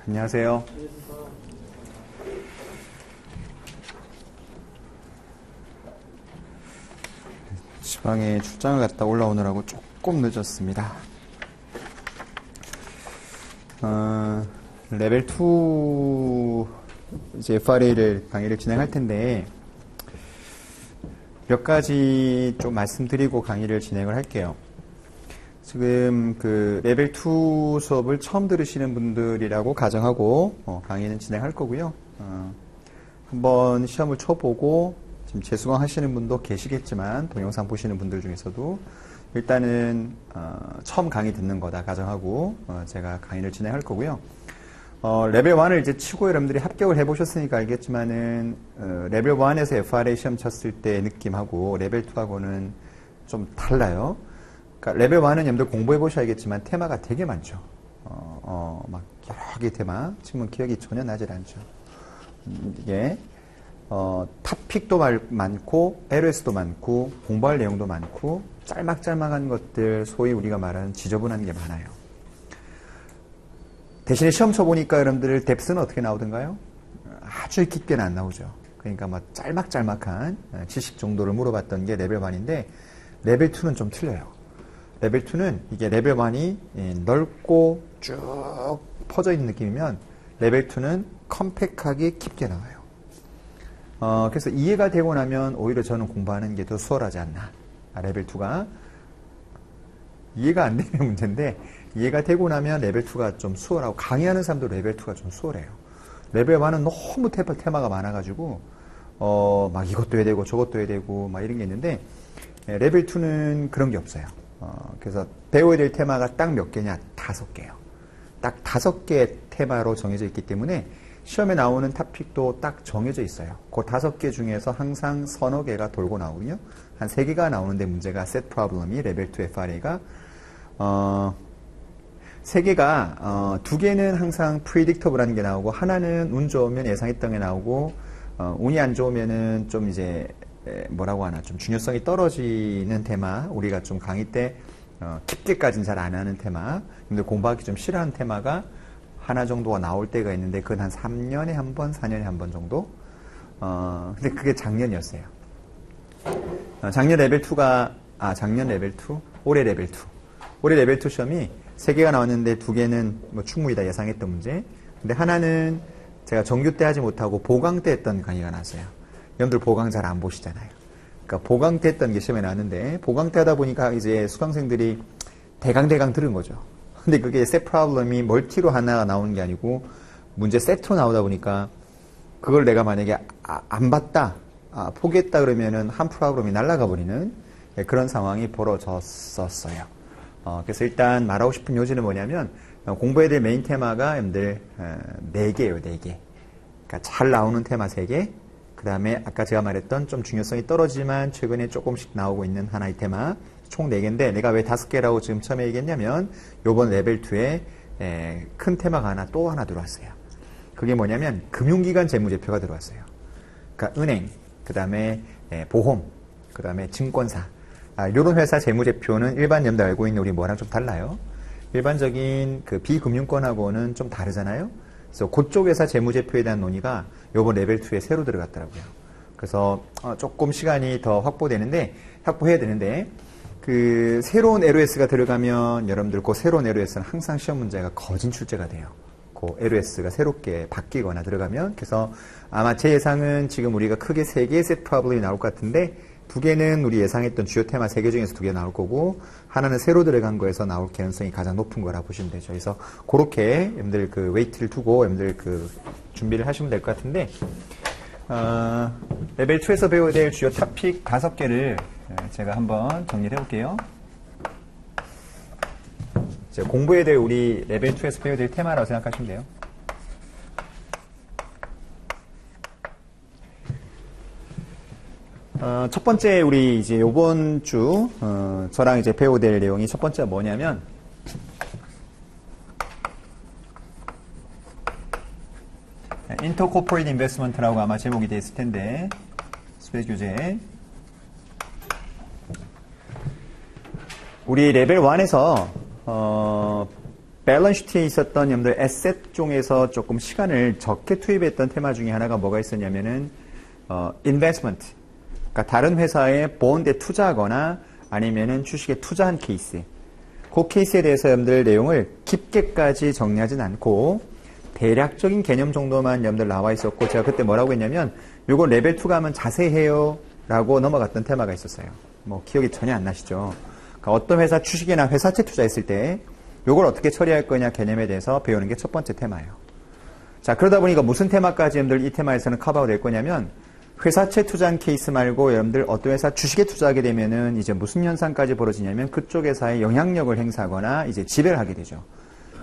안녕하세요. 지방에 출장을 갔다 올라오느라고 조금 늦었습니다. 레벨 2 이제 FRA를 강의를 진행할 텐데 몇 가지 좀 말씀드리고 강의를 진행을 할게요. 지금 그 레벨 2 수업을 처음 들으시는 분들이라고 가정하고 강의는 진행할 거고요. 한번 시험을 쳐보고 지금 재수강 하시는 분도 계시겠지만 동영상 보시는 분들 중에서도 일단은 처음 강의 듣는 거다 가정하고 제가 강의를 진행할 거고요. 레벨 1을 이제 치고 여러분들이 합격을 해보셨으니까 알겠지만은 레벨 1에서 FRA 시험 쳤을 때의 느낌하고 레벨 2하고는 좀 달라요. 그러니까 레벨 1은 여러분들 공부해 보셔야겠지만 테마가 되게 많죠. 막 여러 개 테마, 지금 기억이 전혀 나질 않죠. 이게 토픽도 많고 LOS도 많고 공부할 내용도 많고 짤막짤막한 것들, 소위 우리가 말하는 지저분한 게 많아요. 대신에 시험 쳐보니까 여러분들 뎁스는 어떻게 나오던가요? 아주 깊게는 안 나오죠. 그러니까 막 짤막짤막한 지식 정도를 물어봤던 게 레벨 1인데 레벨 2는 좀 틀려요. 레벨 2는 이게 레벨 1이 넓고 쭉 퍼져 있는 느낌이면 레벨 2는 컴팩하게 깊게 나와요. 그래서 이해가 되고 나면 오히려 저는 공부하는 게 더 수월하지 않나. 레벨 2가 이해가 안 되는 문제인데 이해가 되고 나면 레벨 2가 좀 수월하고 강의하는 사람도 레벨 2가 좀 수월해요. 레벨 1은 너무 테마가 많아가지고 막 이것도 해야 되고 저것도 해야 되고 막 이런 게 있는데 레벨 2는 그런 게 없어요. 그래서 배워야 될 테마가 딱 몇 개냐? 5개요. 딱 5개의 테마로 정해져 있기 때문에 시험에 나오는 토픽도 딱 정해져 있어요. 그 5개 중에서 항상 서너 개가 돌고 나오거든요. 한 3개가 나오는데 문제가 set problem이 레벨 2 FRA가 3개가 2개는 항상 predictable라는 게 나오고 하나는 운 좋으면 예상했던 게 나오고 운이 안 좋으면은 좀 이제 뭐라고 하나 좀 중요성이 떨어지는 테마, 우리가 좀 강의 때 깊게까지는 잘 안 하는 테마, 근데 공부하기 좀 싫어하는 테마가 하나 정도가 나올 때가 있는데 그건 한 3년에 한 번, 4년에 한 번 정도. 근데 그게 작년이었어요. 작년 레벨 2가 작년 레벨 2, 올해 레벨 2. 올해 레벨 2 시험이 3개가 나왔는데 2개는 뭐 충분히 다 예상했던 문제. 근데 하나는 제가 정규 때 하지 못하고 보강 때 했던 강의가 나왔어요. 여러분들 보강 잘 안 보시잖아요. 그러니까 보강 때 했던 게 시험에 나왔는데 보강 때 하다 보니까 이제 수강생들이 대강 들은 거죠. 근데 그게 셋 프로블럼이 멀티로 하나가 나오는 게 아니고 문제 세트로 나오다 보니까 그걸 내가 만약에 안 봤다, 포기했다 그러면은 한 프로블럼이 날아가 버리는 그런 상황이 벌어졌었어요. 그래서 일단 말하고 싶은 요지는 뭐냐면 공부해야 될 메인 테마가 여러분들 4개예요, 4개. 그러니까 잘 나오는 테마 3개. 그 다음에 아까 제가 말했던 좀 중요성이 떨어지지만 최근에 조금씩 나오고 있는 하나의 테마 총 4개인데 내가 왜 5개라고 지금 처음에 얘기했냐면 요번 레벨 2에 큰 테마가 또 하나 들어왔어요. 그게 뭐냐면 금융기관 재무제표가 들어왔어요. 그러니까 은행, 그 다음에 보험, 그 다음에 증권사 이런 회사 재무제표는 일반 여러분들 알고 있는 우리 뭐랑 좀 달라요. 일반적인 그 비금융권하고는 좀 다르잖아요. 그래서 그쪽 회사 재무제표에 대한 논의가 요번 레벨 2에 새로 들어갔더라고요. 그래서 조금 시간이 더 확보해야 되는데 그 새로운 LOS가 들어가면 여러분들 그 새로운 LOS는 항상 시험 문제가 거진 출제가 돼요. 그 LOS가 새롭게 바뀌거나 들어가면 그래서 아마 제 예상은 지금 우리가 크게 3개의 set problem이 나올 것 같은데 2개는 우리 예상했던 주요 테마 3개 중에서 2개 나올 거고 하나는 새로 들어간 거에서 나올 가능성이 가장 높은 거라 보시면 되죠. 그래서 그렇게 여러분들 그 웨이트를 두고 여러분들 그 준비를 하시면 될 것 같은데 레벨 2에서 배워야 될 주요 토픽 5개를 제가 한번 정리를 해볼게요. 공부해야 될 우리 레벨 2에서 배워야 될 테마라고 생각하시면 돼요. 첫 번째 우리 이제 요번 주 저랑 이제 배워야 될 내용이 첫 번째가 뭐냐면 Intercorporate Investment라고 아마 제목이 되어 있을 텐데 스페이스 교재 우리 레벨 1에서 밸런스 시트에 있었던 여러분들 에셋 중에서 조금 시간을 적게 투입했던 테마 중에 하나가 뭐가 있었냐면은 investment. 그러니까 다른 회사에 본드에 투자하거나 아니면은 주식에 투자한 케이스. 그 케이스에 대해서 여러분들 내용을 깊게까지 정리하진 않고 대략적인 개념 정도만 여러분들 나와 있었고, 제가 그때 뭐라고 했냐면 요거 레벨 2 가면 자세히 해요 라고 넘어갔던 테마가 있었어요. 뭐 기억이 전혀 안 나시죠? 그러니까 어떤 회사 주식이나 회사채 투자했을 때 요걸 어떻게 처리할 거냐 개념에 대해서 배우는 게 첫 번째 테마예요. 자, 그러다 보니까 무슨 테마까지 여러분들 이 테마에서는 커버가 될 거냐면, 회사채 투자한 케이스 말고 여러분들 어떤 회사 주식에 투자하게 되면은 이제 무슨 현상까지 벌어지냐면 그쪽 회사에 영향력을 행사하거나 이제 지배를 하게 되죠.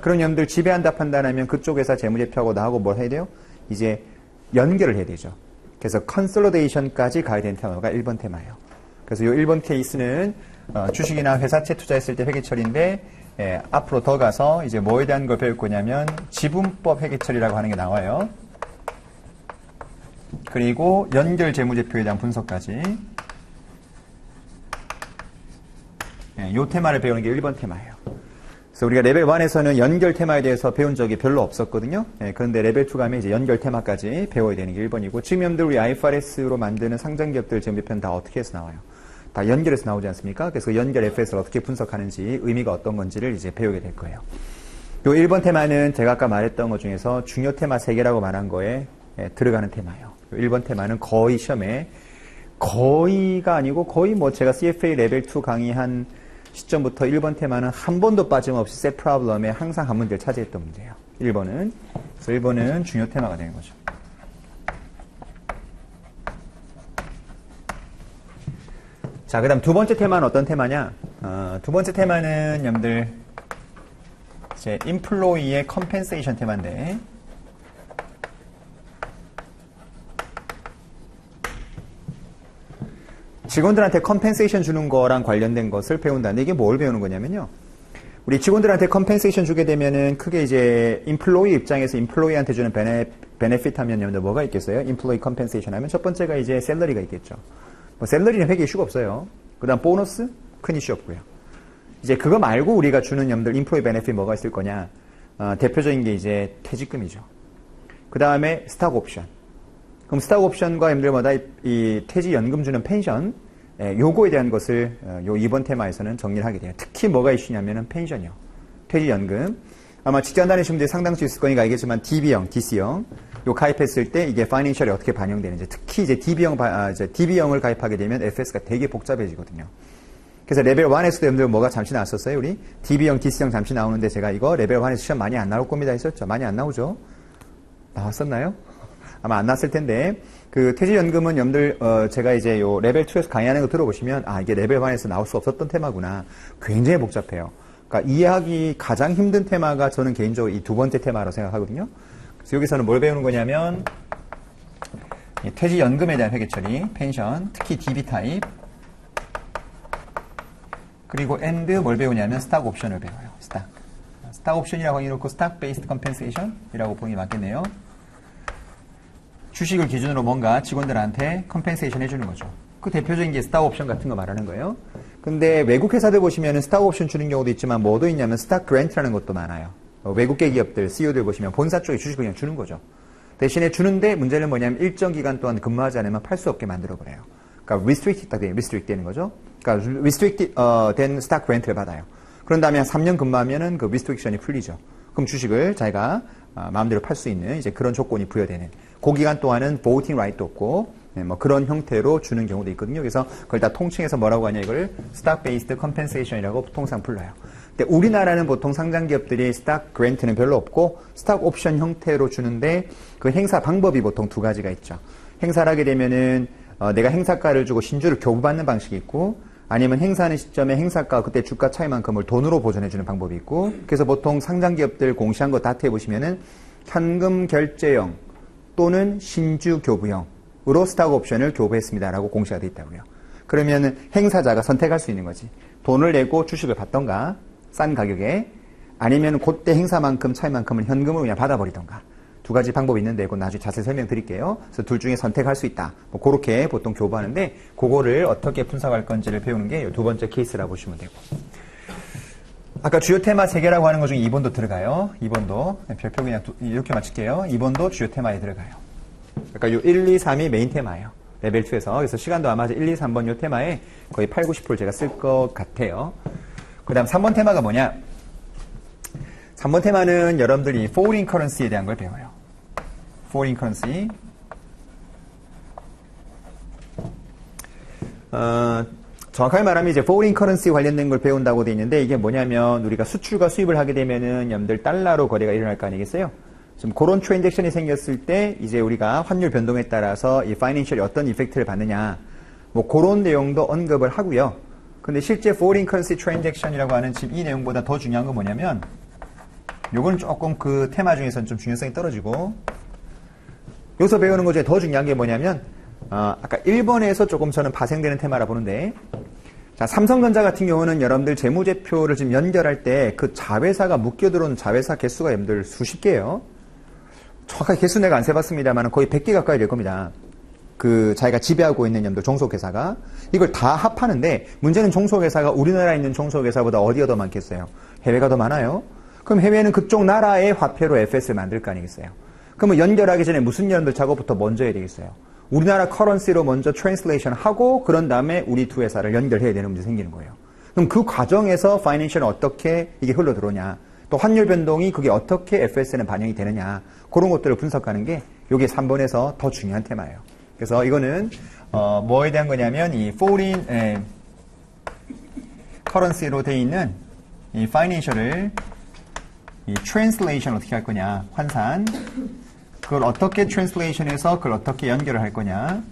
그런 여러분들 지배한다 판단하면 그쪽 회사 재무제표하고 나하고 뭘 해야 돼요? 이제 연결을 해야 되죠. 그래서 컨솔리데이션까지 가야 되는 테마가 1번 테마예요. 그래서 이 1번 케이스는 주식이나 회사채 투자했을 때 회계처리인데, 앞으로 더 가서 이제 뭐에 대한 걸 배울 거냐면 지분법 회계처리라고 하는 게 나와요. 그리고 연결 재무제표에 대한 분석까지. 이 테마를 배우는 게 1번 테마예요. 그래서 우리가 레벨 1에서는 연결 테마에 대해서 배운 적이 별로 없었거든요. 그런데 레벨 2 가면 이제 연결 테마까지 배워야 되는 게 1번이고, 지금 여러분들 우리 IFRS로 만드는 상장기업들 재무제표는 다 어떻게 해서 나와요? 다 연결해서 나오지 않습니까? 그래서 그 연결 FS를 어떻게 분석하는지, 의미가 어떤 건지를 이제 배우게 될 거예요. 요 1번 테마는 제가 아까 말했던 것 중에서 중요 테마 3개라고 말한 거에 들어가는 테마예요. 1번 테마는 거의 시험에, 거의가 아니고 거의 뭐 제가 CFA 레벨 2 강의한 시점부터 1번 테마는 한 번도 빠짐없이 셋 프로블럼에 항상 한 문제를 차지했던 문제예요. 1번은. 그래서 1번은 중요 테마가 되는 거죠. 자, 그 다음 두 번째 테마는 어떤 테마냐? 두 번째 테마는 여러분들 이제 인플로이의 컴펜세이션 테마인데, 직원들한테 컴펜세이션 주는 거랑 관련된 것을 배운다는데, 이게 뭘 배우는 거냐면요. 우리 직원들한테 컴펜세이션 주게 되면은 크게 이제 인플로이 입장에서 인플로이한테 주는 베네핏 하면 여러분들 뭐가 있겠어요? 인플로이 컴펜세이션 하면 첫 번째가 이제 샐러리가 있겠죠. 뭐 샐러리는 회계 이슈가 없어요. 그 다음 보너스? 큰 이슈 없고요. 이제 그거 말고 우리가 주는 여러분들 인플로이 베네핏 뭐가 있을 거냐? 대표적인 게 이제 퇴직금이죠. 그 다음에 스탁 옵션. 그럼 스탁 옵션과 여러분들마다 이 퇴직연금 주는 펜션, 요거에 대한 것을 요 이번 테마에서는 정리를 하게 돼요. 특히 뭐가 이슈냐면은 펜션이요. 퇴직연금. 아마 직장 다니시는 분들이 상당수 있을 거니까 알겠지만 DB형, DC형 요 가입했을 때 이게 파이낸셜에 어떻게 반영되는지, 특히 이제 DB형을 가입하게 되면 FS가 되게 복잡해지거든요. 그래서 레벨 1에서도 여러분들 뭐가 잠시 나왔었어요? 우리 DB형, DC형 잠시 나오는데, 제가 이거 레벨 1에서 시험 많이 안 나올 겁니다 했었죠? 많이 안 나오죠? 나왔었나요? 아마 안 났을 텐데, 그 퇴직연금은 여러분들 제가 이제 요 레벨 2에서 강의하는 거 들어보시면, 아, 이게 레벨 1에서 나올 수 없었던 테마구나. 굉장히 복잡해요. 그러니까 이해하기 가장 힘든 테마가 저는 개인적으로 이 두 번째 테마라고 생각하거든요. 그래서 여기서는 뭘 배우는 거냐면, 퇴직연금에 대한 회계처리, 펜션, 특히 DB 타입, 그리고 and 뭘 배우냐면 스탁 옵션을 배워요. 스탁 옵션이라고 해놓고 스탁 베이스드 컴펜세이션이라고 보는 게 맞겠네요. 주식을 기준으로 뭔가 직원들한테 컴펜세이션 해주는 거죠. 그 대표적인 게 스탁 옵션 같은 거 말하는 거예요. 근데 외국 회사들 보시면은 스탁 옵션 주는 경우도 있지만, 뭐도 있냐면 스탁 그랜트라는 것도 많아요. 외국계 기업들, CEO들 보시면 본사 쪽에 주식을 그냥 주는 거죠. 대신에 주는데 문제는 뭐냐면 일정 기간 동안 근무하지 않으면 팔 수 없게 만들어버려요. 그러니까 restrict 되는 거죠. 그러니까 restricted 된 스탁 그랜트를 받아요. 그런 다음에 한 3년 근무하면은 그 restriction이 풀리죠. 그럼 주식을 자기가 마음대로 팔 수 있는 이제 그런 조건이 부여되는, 그 기간 동안은 voting right도 없고, 뭐 그런 형태로 주는 경우도 있거든요. 그래서 그걸 다 통칭해서 뭐라고 하냐, 이걸 stock based compensation이라고 통상 불러요. 근데 우리나라는 보통 상장 기업들이 stock grant는 별로 없고 stock option 형태로 주는데, 그 행사 방법이 보통 두 가지가 있죠. 행사를 하게 되면은 내가 행사가를 주고 신주를 교부받는 방식이 있고, 아니면 행사하는 시점에 행사가 그때 주가 차이만큼을 돈으로 보전해주는 방법이 있고, 그래서 보통 상장 기업들 공시한 거 다트해 보시면은 현금 결제형 또는 신주 교부형으로 스탁 옵션을 교부했습니다라고 공시가 되어 있다고요. 그러면은 행사자가 선택할 수 있는 거지. 돈을 내고 주식을 받던가 싼 가격에, 아니면 그때 행사만큼 차이만큼을 현금으로 그냥 받아버리던가. 두 가지 방법이 있는데 그건 나중에 자세히 설명드릴게요. 그래서 둘 중에 선택할 수 있다. 뭐 그렇게 보통 교부하는데, 그거를 어떻게 분석할 건지를 배우는 게 두 번째 케이스라고 보시면 되고. 아까 주요 테마 3개라고 하는 것 중에 2번도 들어가요. 2번도. 별표 그냥 이렇게 맞출게요. 2번도 주요 테마에 들어가요. 그러니까 요 1, 2, 3이 메인 테마예요. 레벨 2에서. 그래서 시간도 아마 1, 2, 3번 요 테마에 거의 8, 90% 제가 쓸 것 같아요. 그 다음 3번 테마가 뭐냐? 3번 테마는 여러분들이 foreign currency에 대한 걸 배워요. foreign currency. 정확하게 말하면 이제 foreign currency 관련된 걸 배운다고 돼 있는데 이게 뭐냐면 우리가 수출과 수입을 하게 되면은 여러분들 달러로 거래가 일어날 거 아니겠어요? 좀 그런 트랜잭션이 생겼을 때 이제 우리가 환율 변동에 따라서 이 파이낸셜이 어떤 이펙트를 받느냐 뭐 그런 내용도 언급을 하고요. 근데 실제 foreign currency transaction이라고 하는 지금 이 내용보다 더 중요한 건 뭐냐면 요건 조금 그 테마 중에서는 좀 중요성이 떨어지고 여기서 배우는 것 중에 더 중요한 게 뭐냐면 아까 1번에서 조금 저는 파생되는 테마라 보는데 자, 삼성전자 같은 경우는 여러분들 재무제표를 지금 연결할 때 그 자회사가 묶여 들어온 자회사 개수가 여러분들 수십 개예요. 정확하게 개수 내가 안 세봤습니다만 거의 100개 가까이 될 겁니다. 그 자기가 지배하고 있는 여러분들 종속회사가 이걸 다 합하는데 문제는 종속회사가 우리나라에 있는 종속회사보다 어디가 더 많겠어요? 해외가 더 많아요? 그럼 해외는 그쪽 나라의 화폐로 FS를 만들 거 아니겠어요? 그러면 연결하기 전에 무슨 여러분들 작업부터 먼저 해야 되겠어요? 우리나라 커런시로 먼저 트랜슬레이션 하고 그런 다음에 우리 두 회사를 연결해야 되는 문제 생기는 거예요. 그럼 그 과정에서 파이낸셜은 어떻게 이게 흘러 들어오냐 또 환율 변동이 그게 어떻게 FS에는 반영이 되느냐 그런 것들을 분석하는 게 이게 3번에서 더 중요한 테마예요. 그래서 이거는 뭐에 대한 거냐면 이 foreign currency로 돼 있는 이 파이낸셜을 이 트랜슬레이션 어떻게 할 거냐 환산 그걸 어떻게 트랜슬레이션해서 그걸 어떻게 연결을 할 거냐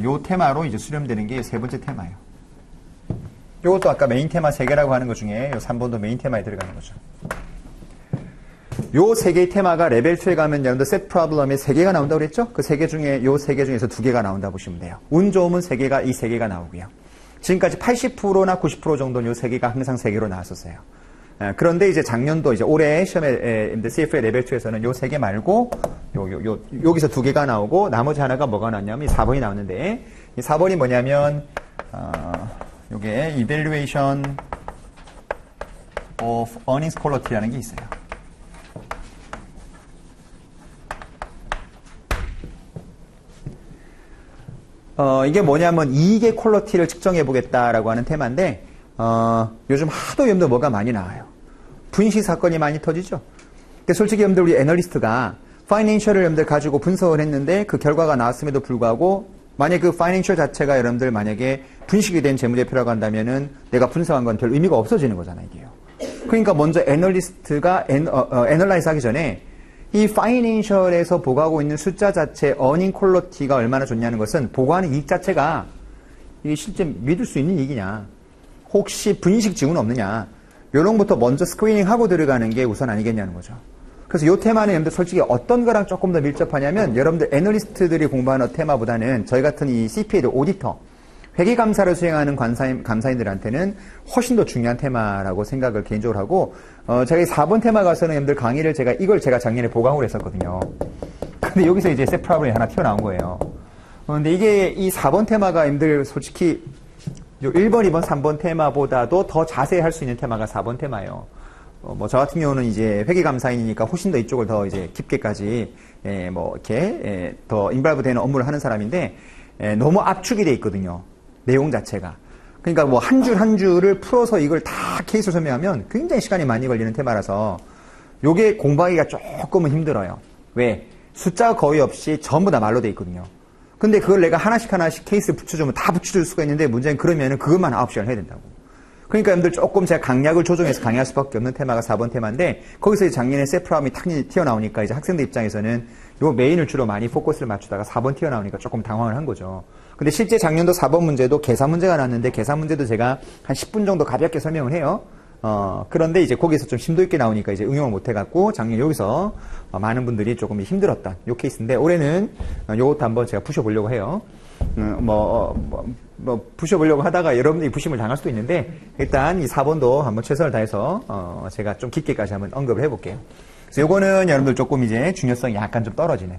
요 테마로 이제 수렴되는 게 세 번째 테마예요. 요것도 아까 메인 테마 3개라고 하는 것 중에 요 3번도 메인 테마에 들어가는 거죠. 요 3개의 테마가 레벨 2에 가면 여러분들 셋 프로블럼에 3개가 나온다고 그랬죠? 그 3개 중에 요 3개 중에서 2개가 나온다 보시면 돼요. 운 좋으면 3개가 이 3개가 나오고요. 지금까지 80%나 90% 정도는 요 3개가 항상 3개로 나왔었어요. 그런데 이제 작년도 이제 올해 시험에 CFA 레벨 2에서는 요 3개 말고 여기서 2개가 나오고 나머지 하나가 뭐가 나왔냐면 이 4번이 나왔는데 이 4번이 뭐냐면 요게 Evaluation of Earnings Quality라는 게 있어요. 이게 뭐냐면 이익의 퀄리티를 측정해 보겠다라고 하는 테마인데 요즘 하도 여러분들 뭐가 많이 나와요. 분식 사건이 많이 터지죠. 근데 솔직히 여러분들 우리 애널리스트가 파이낸셜을 여러분들 가지고 분석을 했는데 그 결과가 나왔음에도 불구하고 만약에 그 파이낸셜 자체가 여러분들 만약에 분식이 된 재무제표라고 한다면은 내가 분석한 건 별 의미가 없어지는 거잖아요, 이게요. 그러니까 먼저 애널리스트가 애널라이즈 하기 전에 이 파이낸셜에서 보고하고 있는 숫자 자체 어닝 퀄리티가 얼마나 좋냐는 것은 보고하는 이익 자체가 이게 실제 믿을 수 있는 이익이냐 혹시 분식 징후는 없느냐 이런 것부터 먼저 스크리닝하고 들어가는 게 우선 아니겠냐는 거죠. 그래서 이 테마는 여러분들 솔직히 어떤 거랑 조금 더 밀접하냐면 여러분들 애널리스트들이 공부하는 테마보다는 저희 같은 이 CPA들 오디터 회계감사를 수행하는 감사인들한테는 훨씬 더 중요한 테마라고 생각을 개인적으로 하고 제가 이 4번 테마 가서는 여러분들 강의를 이걸 제가 작년에 보강을 했었거든요. 근데 여기서 이제 셋 프로블럼이 하나 튀어나온 거예요. 근데 이게 이 4번 테마가 여러분들 솔직히 요 1번, 2번, 3번 테마보다도 더 자세히 할 수 있는 테마가 4번 테마예요. 저 같은 경우는 이제 회계감사인이니까 훨씬 더 이쪽을 더 이제 깊게까지, 이렇게, 더 인발브 되는 업무를 하는 사람인데, 너무 압축이 돼 있거든요. 내용 자체가. 그러니까 뭐 한 줄 한 줄을 풀어서 이걸 다 케이스로 설명하면 굉장히 시간이 많이 걸리는 테마라서, 요게 공부하기가 조금은 힘들어요. 왜? 숫자가 거의 없이 전부 다 말로 돼 있거든요. 근데 그걸 내가 하나씩 케이스 붙여주면 다 붙여줄 수가 있는데 문제는 그러면은 그것만 9시간 해야 된다고. 그러니까 여러분들 조금 제가 강약을 조정해서 강의할 수밖에 없는 테마가 4번 테마인데 거기서 이제 작년에 세프라움이 탁 튀어나오니까 이제 학생들 입장에서는 요 메인을 주로 많이 포커스를 맞추다가 4번 튀어나오니까 조금 당황을 한 거죠. 근데 실제 작년도 4번 문제도 계산 문제가 나왔는데 계산 문제도 제가 한 10분 정도 가볍게 설명을 해요. 그런데 이제 거기서 좀 심도 있게 나오니까 이제 응용을 못 해갖고 작년 여기서 많은 분들이 조금 힘들었던 요 케이스인데 올해는 요것도 한번 제가 부셔보려고 해요. 부셔보려고 하다가 여러분들이 부심을 당할 수도 있는데 일단 이 4번도 한번 최선을 다해서 제가 좀 깊게까지 한번 언급을 해볼게요. 그래서 요거는 여러분들 조금 이제 중요성이 약간 좀 떨어지는.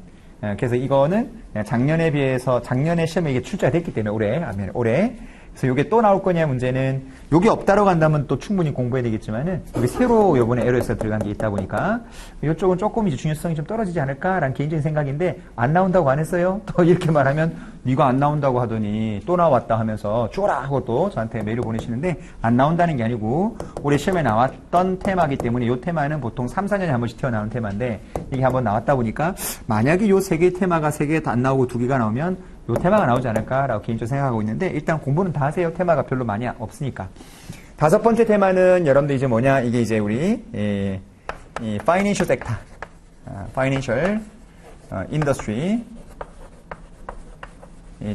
그래서 이거는 작년에 비해서 작년에 시험에 이게 출제가 됐기 때문에 올해 그래서 이게 또 나올 거냐 문제는 이게 없다라고 한다면 또 충분히 공부해야 되겠지만은 여기 새로 요번에 LOS가 들어간 게 있다 보니까 이쪽은 조금 이제 중요성이 좀 떨어지지 않을까라는 개인적인 생각인데 안 나온다고 안 했어요? 또 이렇게 말하면 네가 안 나온다고 하더니 또 나왔다 하면서 쪼라 하고 또 저한테 메일을 보내시는데 안 나온다는 게 아니고 올해 시험에 나왔던 테마이기 때문에 이 테마는 보통 3, 4년에 한 번씩 튀어나오는 테마인데 이게 한번 나왔다 보니까 만약에 요 세 개의 테마가 세 개 다 안 나오고 두 개가 나오면 요 테마가 나오지 않을까라고 개인적으로 생각하고 있는데 일단 공부는 다 하세요. 테마가 별로 많이 없으니까. 다섯 번째 테마는 여러분들 이제 뭐냐 이게 이제 우리 이 Financial Sector, Financial Industry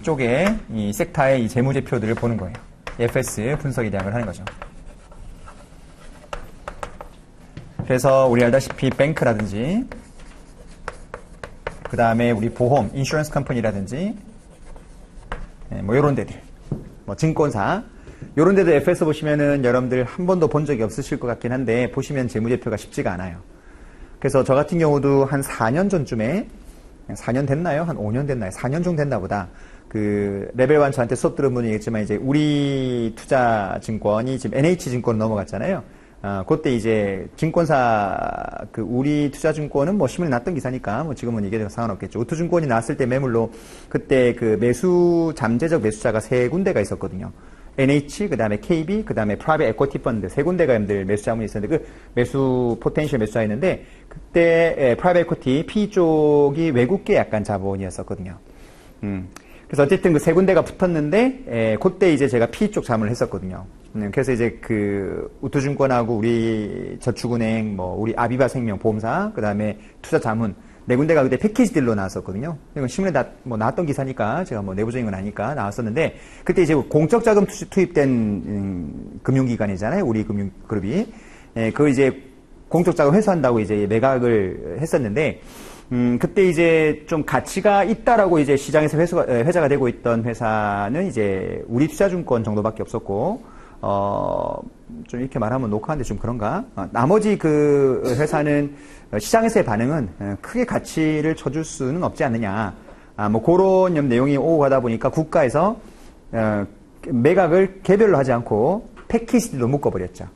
쪽에 이 섹터의 이 재무제표들을 보는 거예요. FS 분석에 대한 걸 하는 거죠. 그래서 우리 알다시피 뱅크라든지 그 다음에 우리 보험, 인슈런스 컴퍼니라든지 뭐 요런 데들, 뭐 증권사 요런 데도 FS 보시면은 여러분들 한 번도 본 적이 없으실 것 같긴 한데 보시면 재무제표가 쉽지가 않아요. 그래서 저 같은 경우도 한 4년 전쯤에 4년 됐나요? 한 5년 됐나요? 4년 정도 됐나 보다. 그 레벨 1 저한테 수업 들은 분이겠지만 이제 우리 투자증권이 지금 NH증권 넘어갔잖아요. 그때 이제 증권사 그 우리 투자증권은 뭐 신문에 났던 기사니까 뭐 지금은 이게 상관없겠죠. 우투증권이 나왔을 때 매물로 그때 그 매수 잠재적 매수자가 세 군데가 있었거든요. NH, 그 다음에 KB, 그 다음에 프라이빗 에쿼티 펀드 세 군데가 여러분들 매수 자문이 있었는데 그 매수 포텐셜 매수자였는데 그때 프라이빗 에쿼티 P 쪽이 외국계 약간 자본이었었거든요. 그래서 어쨌든 그 세 군데가 붙었는데 그때 이제 제가 P 쪽 자문을 했었거든요. 그래서 이제 그 우투증권하고 우리 저축은행, 뭐 우리 아비바생명 보험사, 그 다음에 투자자문 네 군데가 그때 패키지 딜로 나왔었거든요. 이건 신문에 뭐 나왔던 기사니까 제가 뭐 내부적인 건 아니까 나왔었는데 그때 이제 공적 자금 투입된 금융기관이잖아요. 우리 금융그룹이 그걸 이제 공적 자금 회수한다고 이제 매각을 했었는데 그때 이제 좀 가치가 있다라고 이제 시장에서 회자가 되고 있던 회사는 이제 우리 투자증권 정도밖에 없었고 좀 이렇게 말하면 녹화하는데 좀 그런가? 나머지 그 회사는 시장에서의 반응은 크게 가치를 쳐줄 수는 없지 않느냐. 뭐 그런 내용이 오고 가다 보니까 국가에서 매각을 개별로 하지 않고 패키지로 묶어버렸죠.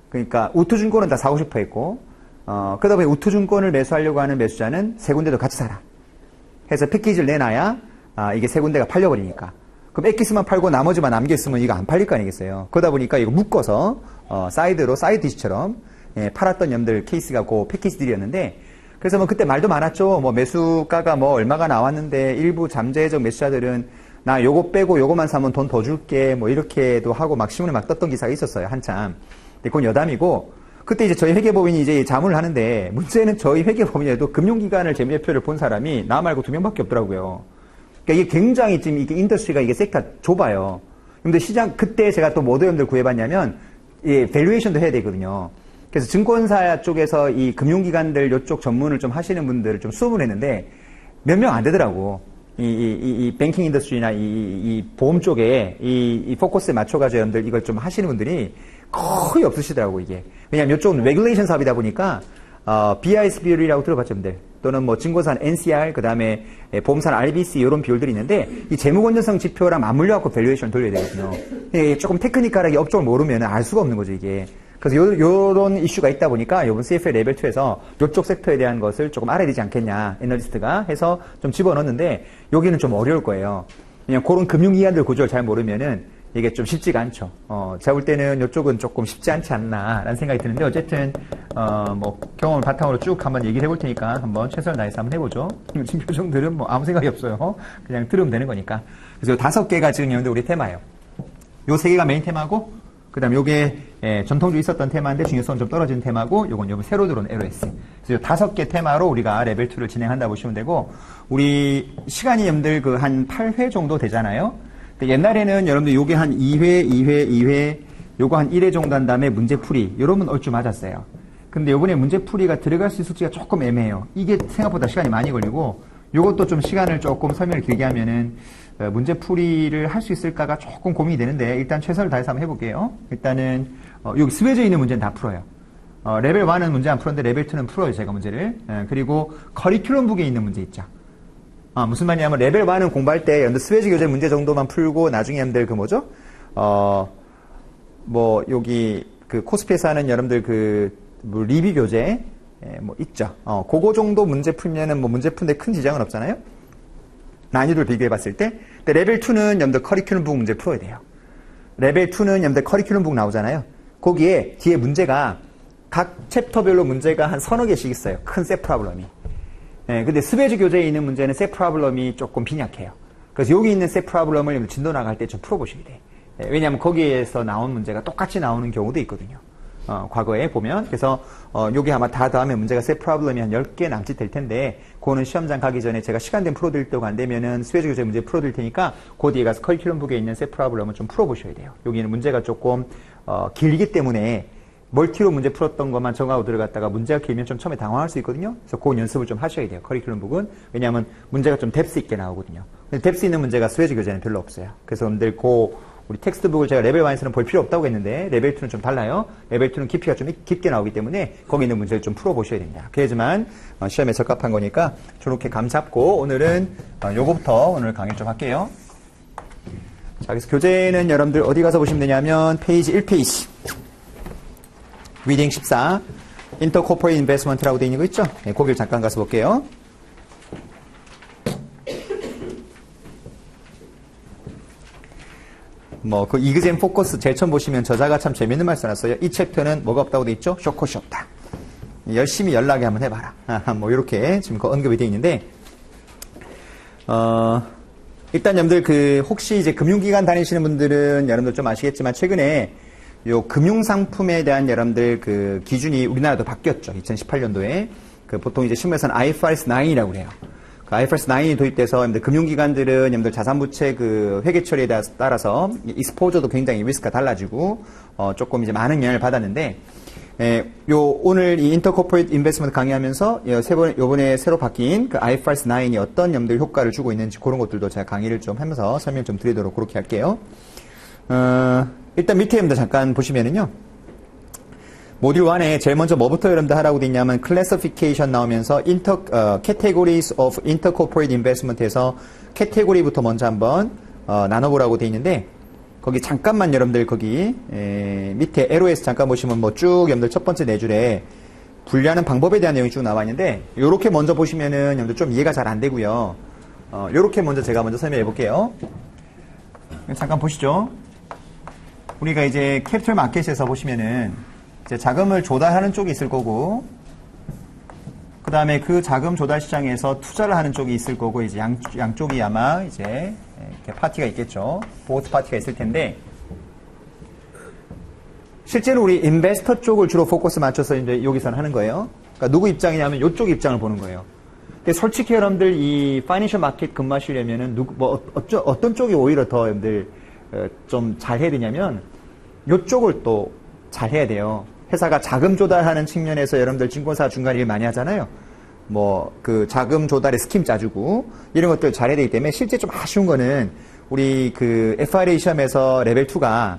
그러니까 우투증권은 다 사고 싶어 했고 그러다 보니 우투증권을 매수하려고 하는 매수자는 세 군데도 같이 사라. 해서 패키지를 내놔야 이게 세 군데가 팔려버리니까. 그럼 엑기스만 팔고 나머지만 남겨있으면 이거 안 팔릴 거 아니겠어요. 그러다 보니까 이거 묶어서 사이드로 사이드 디시처럼 팔았던 놈들 케이스가 그 패키지들이었는데 그래서 뭐 그때 말도 많았죠. 뭐 매수가가 뭐 얼마가 나왔는데 일부 잠재적 매수자들은 나 요거 빼고 요거만 사면 돈 더 줄게 뭐 이렇게도 하고 막 신문에 막 떴던 기사가 있었어요. 한참. 근데 그건 여담이고 그때 이제 저희 회계법인이 이제 자문을 하는데 문제는 저희 회계법인에도 금융기관을 재무제표를 본 사람이 나 말고 2명밖에 없더라고요. 그러니까 이게 굉장히 지금 이게 인더스트리가 이게 섹터 좁아요. 근데 시장 그때 제가 또 뭐 어디를 구해봤냐면 밸류에이션도 해야 되거든요. 그래서 증권사 쪽에서 이 금융기관들 이쪽 전문을 좀 하시는 분들을 좀 수업을 했는데 몇 명 안 되더라고. 이 뱅킹 인더스트리나 이 보험 쪽에 이 포커스에 맞춰가지고 여러분들 이걸 좀 하시는 분들이 거의 없으시더라고 이게. 왜냐면 이쪽은 레귤레이션 사업이다 보니까 BIS 비율이라고 들어봤죠, 여러분들. 또는 뭐 증권사는 NCR, 그 다음에 보험사는 RBC 이런 비율들이 있는데 이 재무 건전성 지표랑 맞물려 갖고 밸류에이션 돌려야 되거든요. 조금 테크니컬하게 업종을 모르면 알 수가 없는 거죠 이게. 그래서 요런 이슈가 있다 보니까 이번 CFA 레벨 2에서 요쪽 섹터에 대한 것을 조금 알아야 되지 않겠냐 애널리스트가 해서 좀 집어넣었는데 여기는 좀 어려울 거예요. 그냥 그런 금융기관들 구조를 잘 모르면은 이게 좀 쉽지가 않죠. 제가 볼 때는 이쪽은 조금 쉽지 않지 않나라는 생각이 드는데 어쨌든 뭐 경험을 바탕으로 쭉 한번 얘기를 해볼 테니까 한번 최선을 다해서 한번 해보죠. 지금 표정들은 뭐 아무 생각이 없어요. 그냥 들으면 되는 거니까. 그래서 5개가 지금 여러분들 우리 테마예요. 요 3개가 메인 테마고 그 다음에 요게 전통적으로 있었던 테마인데 중요성은 좀 떨어진 테마고 요건 새로 들어온 LOS. 그래서 5개 테마로 우리가 레벨 2를 진행한다 보시면 되고 우리 시간이 여러분들 그 한 8회 정도 되잖아요. 옛날에는 여러분들 요게 한 2회, 요거 한 1회 정도 한 다음에 문제풀이, 요러면 얼추 맞았어요. 근데 요번에 문제풀이가 들어갈 수 있을 수가 조금 애매해요. 이게 생각보다 시간이 많이 걸리고, 요것도 좀 시간을 조금 설명을 길게 하면은, 문제풀이를 할 수 있을까가 조금 고민이 되는데, 일단 최선을 다해서 한번 해볼게요. 일단은, 여기 스웨져 있는 문제는 다 풀어요. 레벨 1은 문제 안 풀었는데, 레벨 2는 풀어요, 제가 문제를. 그리고 커리큘럼북에 있는 문제 있죠. 무슨 말이냐면 레벨 1은 공부할 때 스웨즈 교재 문제 정도만 풀고 나중에 여러분들 그 뭐죠? 뭐 여기 그 코스피에서 하는 여러분들 뭐 리뷰 교재 뭐 있죠. 그거 정도 문제 풀면은 뭐 문제 푸는데 큰 지장은 없잖아요. 난이도를 비교해 봤을 때. 근데 레벨 2는 여러분들 커리큘럼북 문제 풀어야 돼요. 레벨 2는 여러분들 커리큘럼북 나오잖아요. 거기에 뒤에 문제가 각 챕터별로 문제가 한 서너 개씩 있어요. 큰 셋 프로블럼이. 근데 스베즈 교재에 있는 문제는 셋 프로블럼이 조금 빈약해요. 그래서 여기 있는 셋 프로블럼을 진도 나갈 때 좀 풀어보셔야 돼. 왜냐하면 거기에서 나온 문제가 똑같이 나오는 경우도 있거든요. 과거에 보면. 그래서 여기 아마 다 다음에 문제가 셋 프로블럼이 한 10개 남짓 될 텐데 그거는 시험장 가기 전에 제가 시간 되면 풀어드릴 때가 안 되면은 스웨즈 교재 문제 풀어드릴 테니까 그 뒤에 가서 커리큘럼북에 있는 셋 프로블럼을 좀 풀어보셔야 돼요. 여기는 문제가 조금 길기 때문에 멀티로 문제 풀었던 것만 정하고 들어갔다가 문제가 길면 좀 처음에 당황할 수 있거든요. 그래서 그 연습을 좀 하셔야 돼요. 커리큘럼북은. 왜냐하면 문제가 좀 뎁스 있게 나오거든요. 근데 뎁스 있는 문제가 스웨즈 교재는 별로 없어요. 그래서 여러분들 우리 텍스트북을 제가 레벨 1에서는 볼 필요 없다고 했는데 레벨 2는 좀 달라요. 레벨 2는 깊이가 좀 깊게 나오기 때문에 거기 있는 문제를 좀 풀어보셔야 됩니다. 그래야지만 시험에 적합한 거니까 저렇게 감 잡고 오늘은 요거부터 오늘 강의 좀 할게요. 자, 그래서 교재는 여러분들 어디 가서 보시면 되냐면 페이지 1페이지 리딩 14 인터코퍼레이트 인베스트먼트라고 되어 있는 거 있죠? 네, 거기를 잠깐 가서 볼게요. 그 이그젠 포커스 제일 처음 보시면 저자가 참 재밌는 말 써놨어요. 이 챕터는 뭐가 없다고 돼 있죠? 쇼컷이 없다. 열심히 연락에 한번 해봐라. 뭐 이렇게 지금 언급이 되어 있는데 일단 여러분들 혹시 이제 금융기관 다니시는 분들은 여러분들 좀 아시겠지만 최근에 요 금융상품에 대한 여러분들 기준이 우리나라도 바뀌었죠. 2018년도에 보통 이제 신문에서는 IFRS 9이라고 그래요. IFRS 9이 도입돼서 여러분들 금융기관들은 여러분들 자산부채 회계 처리에 따라서 익스포저도 굉장히 리스크가 달라지고 조금 이제 많은 영향을 받았는데 오늘 이 인터코퍼레이트 인베스트먼트 강의하면서 요번에 새로 바뀐 IFRS 9이 어떤 여러분들 효과를 주고 있는지 그런 것들도 제가 강의를 좀 하면서 설명 좀 드리도록 그렇게 할게요. 일단 밑에 여러분들 잠깐 보시면은요. 모듈 1에 제일 먼저 뭐부터 여러분들 하라고 돼 있냐면 클래시피케이션 나오면서 categories of intercorporate investment에서 캐테고리부터 먼저 한번 나눠보라고 돼 있는데 거기 잠깐만 여러분들 거기 밑에 LOS 잠깐 보시면 쭉 여러분들 첫 번째 네 줄에 분류하는 방법에 대한 내용이 쭉 나와 있는데 요렇게 먼저 보시면은 여러분들 좀 이해가 잘 안 되고요. 요렇게 먼저 제가 먼저 설명해 볼게요. 잠깐 보시죠. 우리가 이제 캐피털 마켓에서 보시면은 이제 자금을 조달하는 쪽이 있을 거고, 그 다음에 그 자금 조달 시장에서 투자를 하는 쪽이 있을 거고, 이제 양쪽이 아마 이제 이렇게 파티가 있겠죠. 보트 파티가 있을 텐데, 실제로 우리 인베스터 쪽을 주로 포커스 맞춰서 이제 여기서는 하는 거예요. 그러니까 누구 입장이냐면 이쪽 입장을 보는 거예요. 근데 솔직히 여러분들 이 파이낸셜 마켓 근무하시려면은 어떤 쪽이 오히려 더 여러분들 좀 잘 해야 되냐면 이쪽을 또 잘 해야 돼요. 회사가 자금 조달하는 측면에서 여러분들 증권사 중간 일 많이 하잖아요. 자금 조달의 스킴 짜주고, 이런 것들 잘해야 되기 때문에 실제 좀 아쉬운 거는 우리 FRA 시험에서 레벨 2가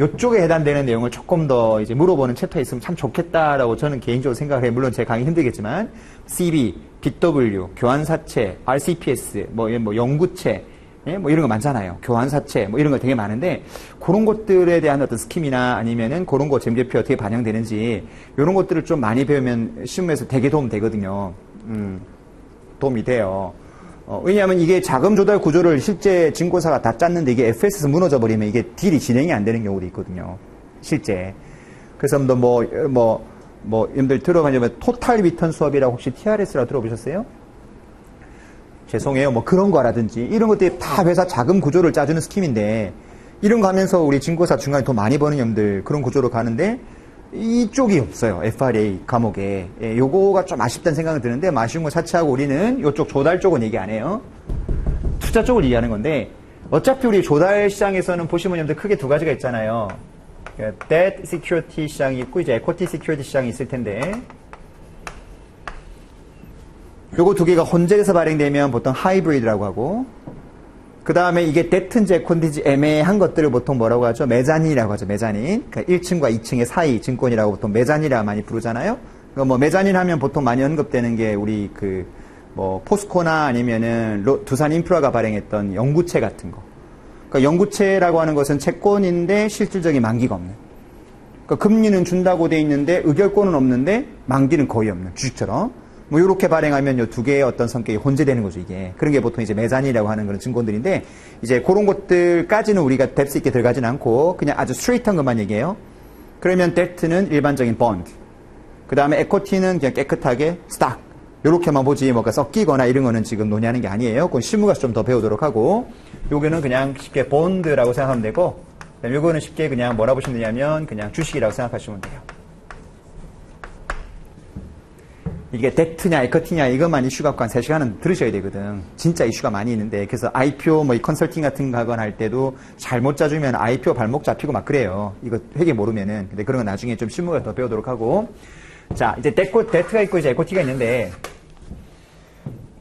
이쪽에 해당되는 내용을 조금 더 이제 물어보는 챕터에 있으면 참 좋겠다라고 저는 개인적으로 생각을 해요. 물론 제 강의 힘들겠지만, CB, BW, 교환사채, RCPS, 영구채, 이런 거 많잖아요. 교환사채, 이런 거 되게 많은데, 그런 것들에 대한 어떤 스킴이나 아니면은 그런 거 재무제표에 어떻게 반영되는지, 이런 것들을 좀 많이 배우면 시험에서 되게 도움 되거든요. 도움이 돼요. 왜냐하면 이게 자금 조달 구조를 실제 증권사가 다 짰는데 이게 FS에서 무너져 버리면 이게 딜이 진행이 안 되는 경우도 있거든요. 실제. 그래서 여러분들 들어가면 토탈 리턴 수업이라고 혹시 TRS라고 들어보셨어요? 죄송해요. 그런 거라든지 이런 것들이 다 회사 자금 구조를 짜주는 스킴인데, 이런 거 하면서 우리 증권사 중간에 돈 많이 버는 놈들 그런 구조로 가는데 이쪽이 없어요. FRA 과목에. 요거가 좀 아쉽다는 생각이 드는데, 아쉬운 거 차치하고 우리는 이쪽 조달 쪽은 얘기 안 해요. 투자 쪽을 얘기하는 건데, 어차피 우리 조달 시장에서는 보시면 여러분들 크게 두 가지가 있잖아요. Debt Security 시장이 있고 이제 Equity Security 시장이 있을 텐데, 요거 두 개가 혼재해서 발행되면 보통 하이브리드라고 하고, 그 다음에 이게 데트인지 에콘인지 애매한 것들을 보통 뭐라고 하죠? 메자닌이라고 하죠. 메자닌. 그러니까 1층과 2층의 사이 증권이라고 보통 메자닌이라 많이 부르잖아요. 그러니까 메자닌 하면 보통 많이 언급되는 게 우리 포스코나 아니면은 두산 인프라가 발행했던 영구채 같은 거. 그러니까 영구채라고 하는 것은 채권인데 실질적인 만기가 없는. 그러니까 금리는 준다고 돼 있는데 의결권은 없는데 만기는 거의 없는 주식처럼. 뭐 이렇게 발행하면 요 두 개의 어떤 성격이 혼재되는 거죠, 이게. 그런 게 보통 이제 매잔이라고 하는 그런 증권들인데, 이제 그런 것들까지는 우리가 뎁스 있게 들어가진 않고 그냥 아주 스트레이트한 것만 얘기해요. 그러면 뎁트는 일반적인 본드. 그 다음에 에코티는 그냥 깨끗하게 스탁. 요렇게만 보지 뭐가 섞이거나 이런 거는 지금 논의하는 게 아니에요. 그건 실무가서 좀 더 배우도록 하고, 요거는 그냥 쉽게 본드라고 생각하면 되고, 요거는 쉽게 그냥 뭐라 보시면 되냐면 그냥 주식이라고 생각하시면 돼요. 이게 뎁트냐 에쿼티냐 이것만 이슈 갖고 한 3시간은 들으셔야 되거든. 진짜 이슈가 많이 있는데. 그래서 IPO 뭐 이 컨설팅 같은 거 하거나 할 때도 잘못 짜주면 IPO 발목 잡히고 막 그래요. 이거 회계 모르면은. 근데 그런 건 나중에 좀 실무가 더 배우도록 하고. 자, 이제 뎁트가 있고 이제 에쿼티가 있는데,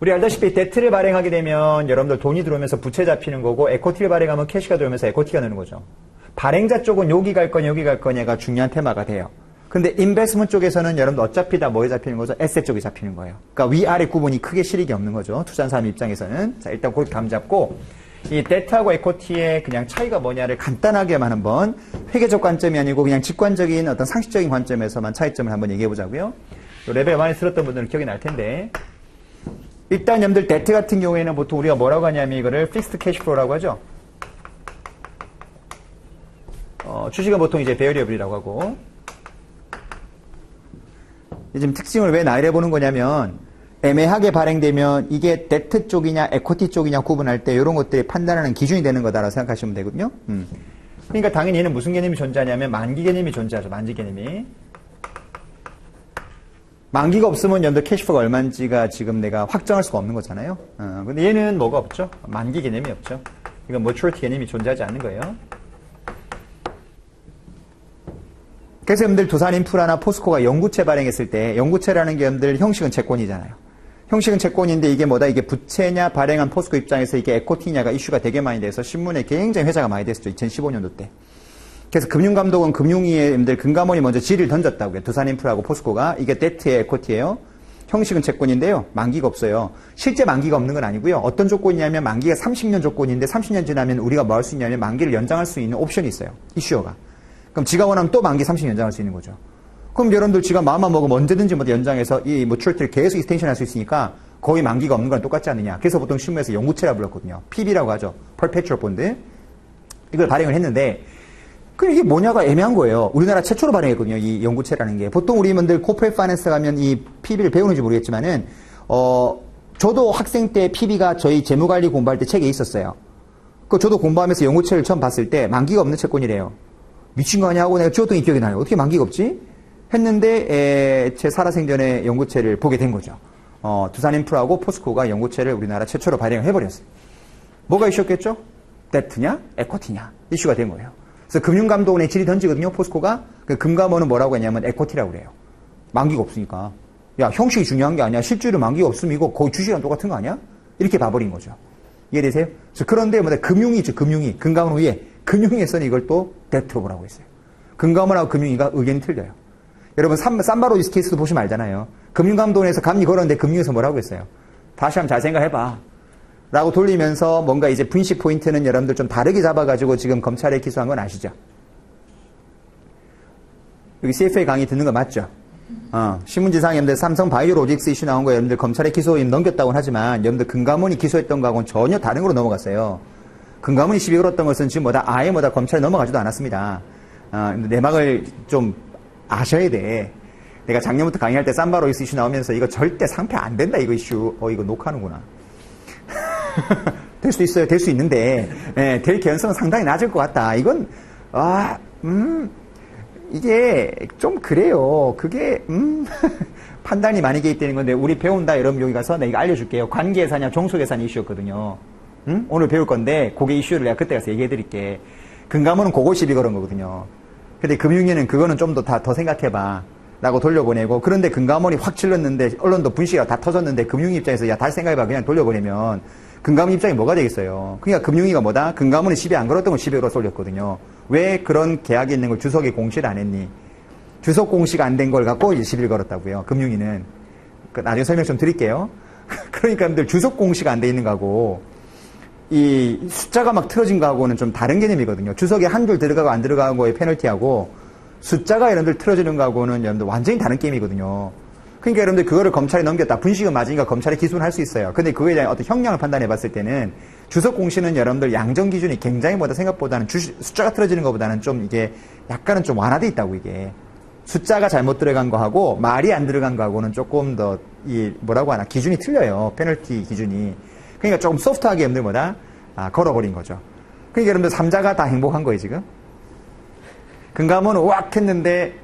우리 알다시피 뎁트를 발행하게 되면 여러분들 돈이 들어오면서 부채 잡히는 거고, 에쿼티를 발행하면 캐시가 들어오면서 에쿼티가 느는 거죠. 발행자 쪽은 여기 갈 거냐 여기 갈 거냐가 중요한 테마가 돼요. 근데 인베스트먼트 쪽에서는 여러분들 어차피 다 뭐에 잡히는 거죠? 에셋 쪽에 잡히는 거예요. 그러니까 위아래 구분이 크게 실익이 없는 거죠. 투자한 사람 입장에서는. 자, 일단 그렇게 감 잡고, 이 뎁트하고 에쿼티의 그냥 차이가 뭐냐를 간단하게만 한번 회계적 관점이 아니고 그냥 직관적인 어떤 상식적인 관점에서만 차이점을 한번 얘기해 보자고요. 레벨 많이 들었던 분들은 기억이 날 텐데, 일단 여러분들 뎁트 같은 경우에는 보통 우리가 뭐라고 하냐면 이거를 픽스드 캐시플로우라고 하죠. 주식은 보통 이제 베어리어블이라고 하고, 지금 특징을 왜 나열해 보는 거냐면, 애매하게 발행되면 이게 뎁트 쪽이냐 에쿼티 쪽이냐 구분할 때 이런 것들이 판단하는 기준이 되는 거다라고 생각하시면 되거든요. 그러니까 당연히 얘는 무슨 개념이 존재하냐면 만기 개념이 존재하죠. 만기 개념이. 만기가 없으면 연도 캐시플로가 얼마인지가 지금 내가 확정할 수가 없는 거잖아요. 근데 얘는 뭐가 없죠? 만기 개념이 없죠. 이건 maturity 개념이 존재하지 않는 거예요. 그래서 여러분들 두산인프라나 포스코가 영구채 발행했을 때, 영구채라는 게 여러분들 형식은 채권이잖아요. 형식은 채권인데 이게 뭐다? 이게 부채냐 발행한 포스코 입장에서 이게 에코티냐가 이슈가 되게 많이 돼서 신문에 굉장히 회자가 많이 됐었죠. 2015년도 때. 그래서 금융감독원 금융위에 여러분들 금감원이 먼저 질의를 던졌다고요. 두산인프라하고 포스코가. 이게 뎁트의 에코티예요. 형식은 채권인데요. 만기가 없어요. 실제 만기가 없는 건 아니고요. 어떤 조건이냐면 만기가 30년 조건인데 30년 지나면 우리가 뭐 할 수 있냐면 만기를 연장할 수 있는 옵션이 있어요. 이슈어가. 그럼 지가 원하면 또 만기 30년 연장할 수 있는 거죠. 그럼 여러분들 지가 마음만 먹으면 언제든지 뭐 연장해서 이 maturity를 계속 익스텐션 할 수 있으니까 거의 만기가 없는 거랑 똑같지 않느냐. 그래서 보통 신문에서 영구채라고 불렀거든요. PB라고 하죠. perpetual bond. 이걸 발행을 했는데, 그럼 이게 뭐냐가 애매한 거예요. 우리나라 최초로 발행했거든요. 이 영구채라는 게. 보통 우리 분들 corporate finance 가면 이 PB를 배우는지 모르겠지만은, 저도 학생 때 PB가 저희 재무관리 공부할 때 책에 있었어요. 저도 공부하면서 영구채를 처음 봤을 때 만기가 없는 채권이래요. 미친 거 아니야 하고 내가 지웠더니 기억이 나요. 어떻게 만기가 없지? 했는데 제 살아생전에 영구채를 보게 된 거죠. 두산인프라하고 포스코가 영구채를 우리나라 최초로 발행을 해버렸어요. 뭐가 이슈였겠죠? 뎁트냐? 에쿼티냐? 이슈가 된 거예요. 그래서 금융감독원에 질의 던지거든요. 포스코가. 그 금감원은 뭐라고 했냐면 에쿼티라고 그래요. 만기가 없으니까. 야, 형식이 중요한 게 아니야. 실제로 만기가 없으면 이거 거의 주식이랑 똑같은 거 아니야? 이렇게 봐버린 거죠. 이해되세요? 그런데 금융위 있죠. 금융위. 금감원 위에. 금융위에서는 이걸 또 뎁트로 보라고 했어요. 금감원하고 금융위가 의견이 틀려요. 여러분 삼바로이스 케이스도 보시면 알잖아요. 금융감독원에서 감리 걸었는데 금융위에서 뭐라고 했어요? 다시 한번 잘 생각해봐 라고 돌리면서 뭔가 이제 분식 포인트는 여러분들 좀 다르게 잡아가지고 지금 검찰에 기소한 건 아시죠? 여기 CFA 강의 듣는 거 맞죠? 신문지상에 여러분들 삼성 바이오로직스 이슈 나온 거 여러분들 검찰에 기소 넘겼다고는 하지만 여러분들 금감원이 기소했던 거하고는 전혀 다른 거로 넘어갔어요. 금감원이 시비 걸었던 것은 지금 아예 검찰에 넘어가지도 않았습니다. 내막을 좀 아셔야 돼. 내가 작년부터 강의할 때 삼바로이스 이슈 나오면서 이거 절대 상패 안 된다 이거 이슈. 이거 녹화하는구나. 될 수 있어요. 될 수 있는데 될 개연성은 상당히 낮을 것 같다. 이건 이게 좀 그래요. 그게 판단이 많이 개입되는 건데 우리 배운다 여러분 여기 가서 내가 이거 알려줄게요. 관계예산이야 종속예산 이슈였거든요. 오늘 배울 건데 그게 이슈를 내가 그때 가서 얘기해 드릴게. 금감원은 그거 시비 걸은 거거든요. 근데 금융위는 그거는 좀 더 생각해봐 라고 돌려보내고, 그런데 금감원이 확 찔렀는데 언론도 분식이 다 터졌는데 금융위 입장에서 야 다시 생각해봐 그냥 돌려보내면 금감원 입장이 뭐가 되겠어요. 그러니까 금융위가 뭐다? 금감원이 시비 안 걸었던 걸 시비 걸어서 올렸거든요. 왜 그런 계약이 있는 걸 주석에 공시를 안 했니? 주석 공시가 안 된 걸 갖고 이제 시비를 걸었다고요. 금융위는. 나중에 설명 좀 드릴게요. 그러니까 여러분들 주석 공시가 안 돼 있는 거고 이 숫자가 막 틀어진 거하고는 좀 다른 개념이거든요. 주석에 한 줄 들어가고 안 들어가는 거의 페널티하고 숫자가 여러분들 틀어지는 거하고는 여러분들 완전히 다른 게임이거든요. 그러니까 여러분들 그거를 검찰에 넘겼다. 분식은 맞으니까 검찰에 기소는 할 수 있어요. 근데 그거에 대한 어떤 형량을 판단해 봤을 때는 주석 공시는 여러분들 양정 기준이 굉장히 생각보다는 숫자가 틀어지는 것보다는 좀 이게 약간은 좀 완화돼 있다고 이게. 숫자가 잘못 들어간 거하고 말이 안 들어간 거하고는 조금 더 뭐라고 하나 기준이 틀려요. 페널티 기준이. 그러니까 조금 소프트하게 여러분들 걸어버린 거죠. 그러니까 여러분들 3자가 다 행복한 거예요 지금. 금감원은 우악 했는데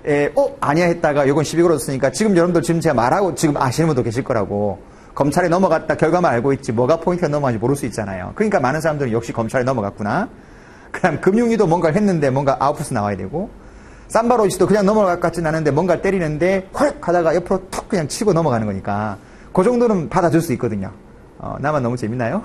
아니야 했다가 요건 12 걸었으니까 지금 여러분들 지금 제가 말하고 지금 아시는 분도 계실 거라고. 검찰에 넘어갔다 결과만 알고 있지 뭐가 포인트가 넘어가는지 모를 수 있잖아요. 그러니까 많은 사람들은 역시 검찰에 넘어갔구나. 그다음 금융위도 뭔가를 했는데 뭔가 아웃풋이 나와야 되고 삼바로이스도 그냥 넘어갈 것 같진 않은데 뭔가 때리는데 헐 하다가 옆으로 턱 그냥 치고 넘어가는 거니까 그 정도는 받아줄 수 있거든요. 나만 너무 재밌나요?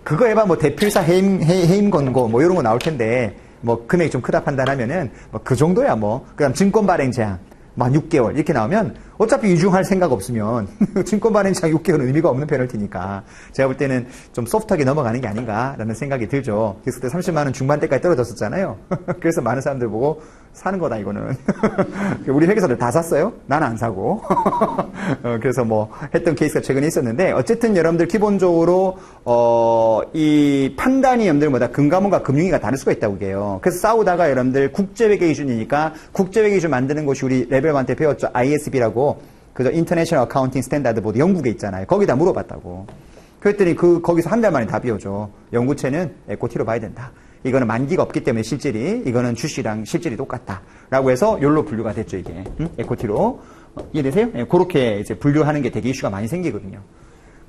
그거 해봐 뭐 대필사 해임 권고 뭐 이런 거 나올 텐데 뭐 금액이 좀 크다 판단하면은 뭐 그 정도야 뭐. 그다음 증권 발행 제한 뭐 6개월 이렇게 나오면 어차피 유증할 생각 없으면 증권 발행 제한 6개월은 의미가 없는 페널티니까 제가 볼 때는 좀 소프트하게 넘어가는 게 아닌가라는 생각이 들죠. 그래서 그때 30만 원 중반대까지 떨어졌었잖아요. 그래서 많은 사람들 보고 사는 거다 이거는. 우리 회계사들 다 샀어요. 나는 안 사고. 그래서 뭐 했던 케이스가 최근에 있었는데 어쨌든 여러분들 기본적으로 이 판단이 여러분들마다 금감원과 금융위가 다를 수가 있다고 해요. 그래서 싸우다가 여러분들 국제회계 기준이니까 국제회계 기준 만드는 곳이 우리 레벨 1 때 배웠죠. ISB라고 그저 인터내셔널 어카운팅 스탠다드 보드 영국에 있잖아요. 거기다 물어봤다고. 그랬더니 거기서 한 달 만에 답이 오죠. 영구채는 에코티로 봐야 된다. 이거는 만기가 없기 때문에 실질이 이거는 주식이랑 실질이 똑같다. 라고 해서 욜로 분류가 됐죠, 이게. 에코티로. 이해되세요? 예, 그렇게 이제 분류하는 게 되게 이슈가 많이 생기거든요.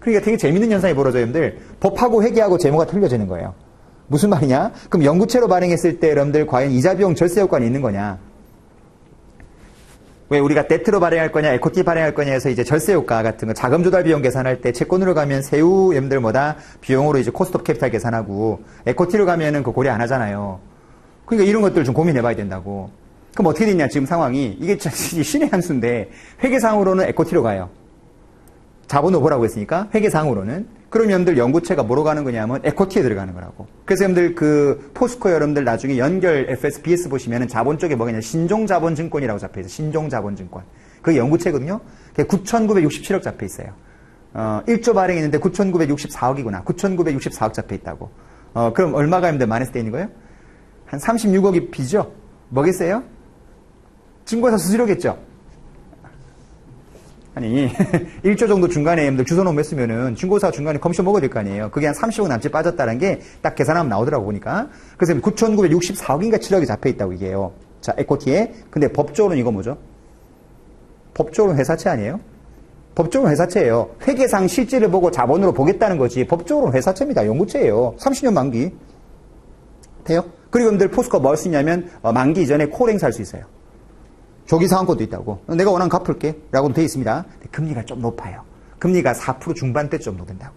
그러니까 되게 재밌는 현상이 벌어져요, 여러분들. 법하고 회계하고 재무가 틀려지는 거예요. 무슨 말이냐? 그럼 영구채로 발행했을 때 여러분들 과연 이자 비용 절세 효과는 있는 거냐? 왜 우리가 데트로 발행할 거냐, 에코티 발행할 거냐 해서 이제 절세 효과 같은 거, 자금 조달 비용 계산할 때 채권으로 가면 세후 여러분들마다 비용으로 이제 코스트 오브 캐피탈 계산하고, 에코티로 가면은 그 고려 안 하잖아요. 그러니까 이런 것들 좀 고민해 봐야 된다고. 그럼 어떻게 됐냐, 지금 상황이. 이게 신의 한 수인데, 회계상으로는 에코티로 가요. 자본으로 보라고 했으니까, 회계상으로는. 그럼 여러분들 연구체가 뭐로 가는 거냐면 에코티에 들어가는 거라고. 그래서 여러분들 그 포스코 여러분들 나중에 연결 FSBS 보시면은 자본 쪽에 뭐가 있냐 신종자본증권이라고 잡혀 있어요. 신종자본증권. 그게 연구체거든요. 그게 9,967억 잡혀 있어요. 1조 발행했는데 9,964억이구나. 9,964억 잡혀 있다고. 그럼 얼마가 여러분들 마이너스 돼 있는 거예요? 한 36억이 비죠? 뭐겠어요? 증권사 수수료겠죠? 아니 1조 정도 중간에 여러분들 주소놓으면 했으면은 중고사 중간에 커미션 먹어야 될 거 아니에요. 그게 한 30억 남짓 빠졌다는 게 딱 계산하면 나오더라고 보니까. 그래서 9,964억인가 7억이 잡혀있다고 이게요. 자 에코티에. 근데 법적으로는 이거 뭐죠? 법적으로는 회사채 아니에요? 법적으로는 회사채예요. 회계상 실질을 보고 자본으로 보겠다는 거지. 법적으로는 회사채입니다. 연구채예요. 30년 만기. 돼요? 그리고 여러분들 포스코 뭘 쓰냐면 만기 이전에 콜 행사할 수 있어요. 조기 상환권도 있다고. 내가 원하면 갚을게. 라고도 되어 있습니다. 금리가 좀 높아요. 금리가 4% 중반대 정도 된다고.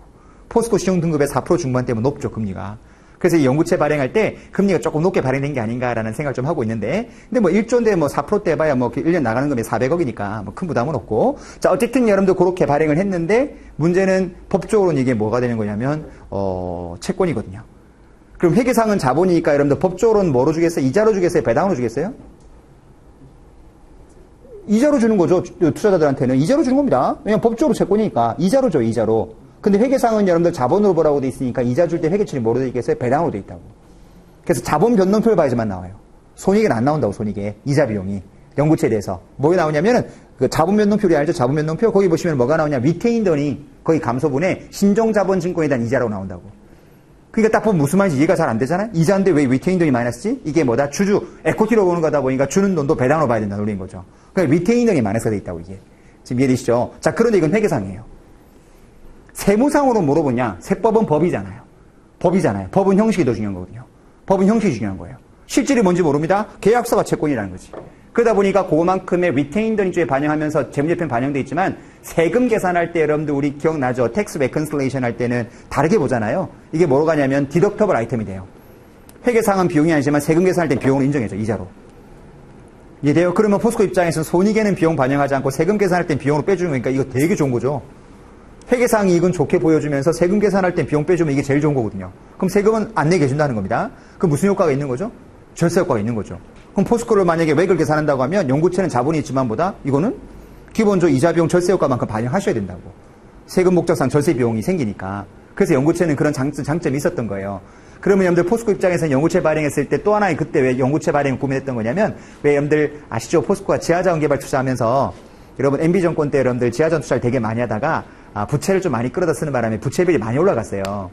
포스코 신용등급의 4% 중반대면 높죠, 금리가. 그래서 이 연구채 발행할 때 금리가 조금 높게 발행된 게 아닌가라는 생각을 좀 하고 있는데, 근데 뭐 1조인데 뭐 4%대 해봐야 뭐 1년 나가는 금액 400억이니까 뭐 큰 부담은 없고. 자, 어쨌든 여러분들 그렇게 발행을 했는데, 문제는 법적으로는 이게 뭐가 되는 거냐면, 채권이거든요. 그럼 회계상은 자본이니까 여러분들 법적으로는 뭐로 주겠어요? 이자로 주겠어요? 배당으로 주겠어요? 이자로 주는 거죠. 투자자들한테는 이자로 주는 겁니다. 왜냐면 법적으로 채권이니까 이자로 줘요. 이자로. 근데 회계상은 여러분들 자본으로 보라고 돼 있으니까 이자 줄 때 회계처리 뭐로 돼 있겠어요? 배당으로 돼 있다고. 그래서 자본 변동표를 봐야지만 나와요. 손익은 안 나온다고. 손익에 이자 비용이 연구체에 대해서 뭐가 나오냐면은 그 자본 변동표를 알죠? 자본 변동표 거기 보시면 뭐가 나오냐? 리테인드 어닝 거기 감소분에 신종자본증권에 대한 이자라고 나온다고. 그러니까 딱 보면 무슨 말인지 이해가 잘 안 되잖아요. 이자인데 왜 리테인드 어닝이 마이너스지? 이게 뭐다? 주주 에코티로 보는 거다 보니까 주는 돈도 배당으로 봐야 된다 논리인 거죠. 그러니까 리테인드 어닝이 마이너스가 돼 있다고 이게. 지금 이해되시죠? 자, 그런데 이건 회계상이에요. 세무상으로 물어보냐? 세법은 법이잖아요. 법이잖아요. 법은 형식이 더 중요한 거거든요. 법은 형식이 중요한 거예요. 실질이 뭔지 모릅니다. 계약서가 채권이라는 거지. 그러다 보니까 그만큼의 리테인드 어닝주에 반영하면서 재무제표는 반영돼 있지만 세금 계산할 때 여러분들 우리 기억나죠? 텍스 레컨실레이션 할 때는 다르게 보잖아요. 이게 뭐로 가냐면 디덕터블 아이템이 돼요. 회계상은 비용이 아니지만 세금 계산할 때 비용으로 인정해줘. 이자로. 이해돼요? 그러면 포스코 입장에서는 손익에는 비용 반영하지 않고 세금 계산할 때 비용으로 빼주는 거니까 이거 되게 좋은 거죠. 회계상 이익은 좋게 보여주면서 세금 계산할 땐 비용 빼주면 이게 제일 좋은 거거든요. 그럼 세금은 안 내게 해준다는 겁니다. 그럼 무슨 효과가 있는 거죠? 절세 효과가 있는 거죠. 그럼 포스코를 만약에 외액을 계산한다고 하면 연구체는 자본이 있지만보다 이거는 기본적으로 이자 비용 절세 효과만큼 반영하셔야 된다고. 세금 목적상 절세 비용이 생기니까. 그래서 연구체는 그런 장점이 있었던 거예요. 그러면 여러분들 포스코 입장에서는 연구체 발행했을 때 또 하나의 그때 왜 연구체 발행을 고민했던 거냐면 왜 여러분들 아시죠? 포스코가 지하자원 개발 투자하면서 여러분 MB정권 때 여러분들 지하자원 투자를 되게 많이 하다가 부채를 좀 많이 끌어다 쓰는 바람에 부채비율이 많이 올라갔어요.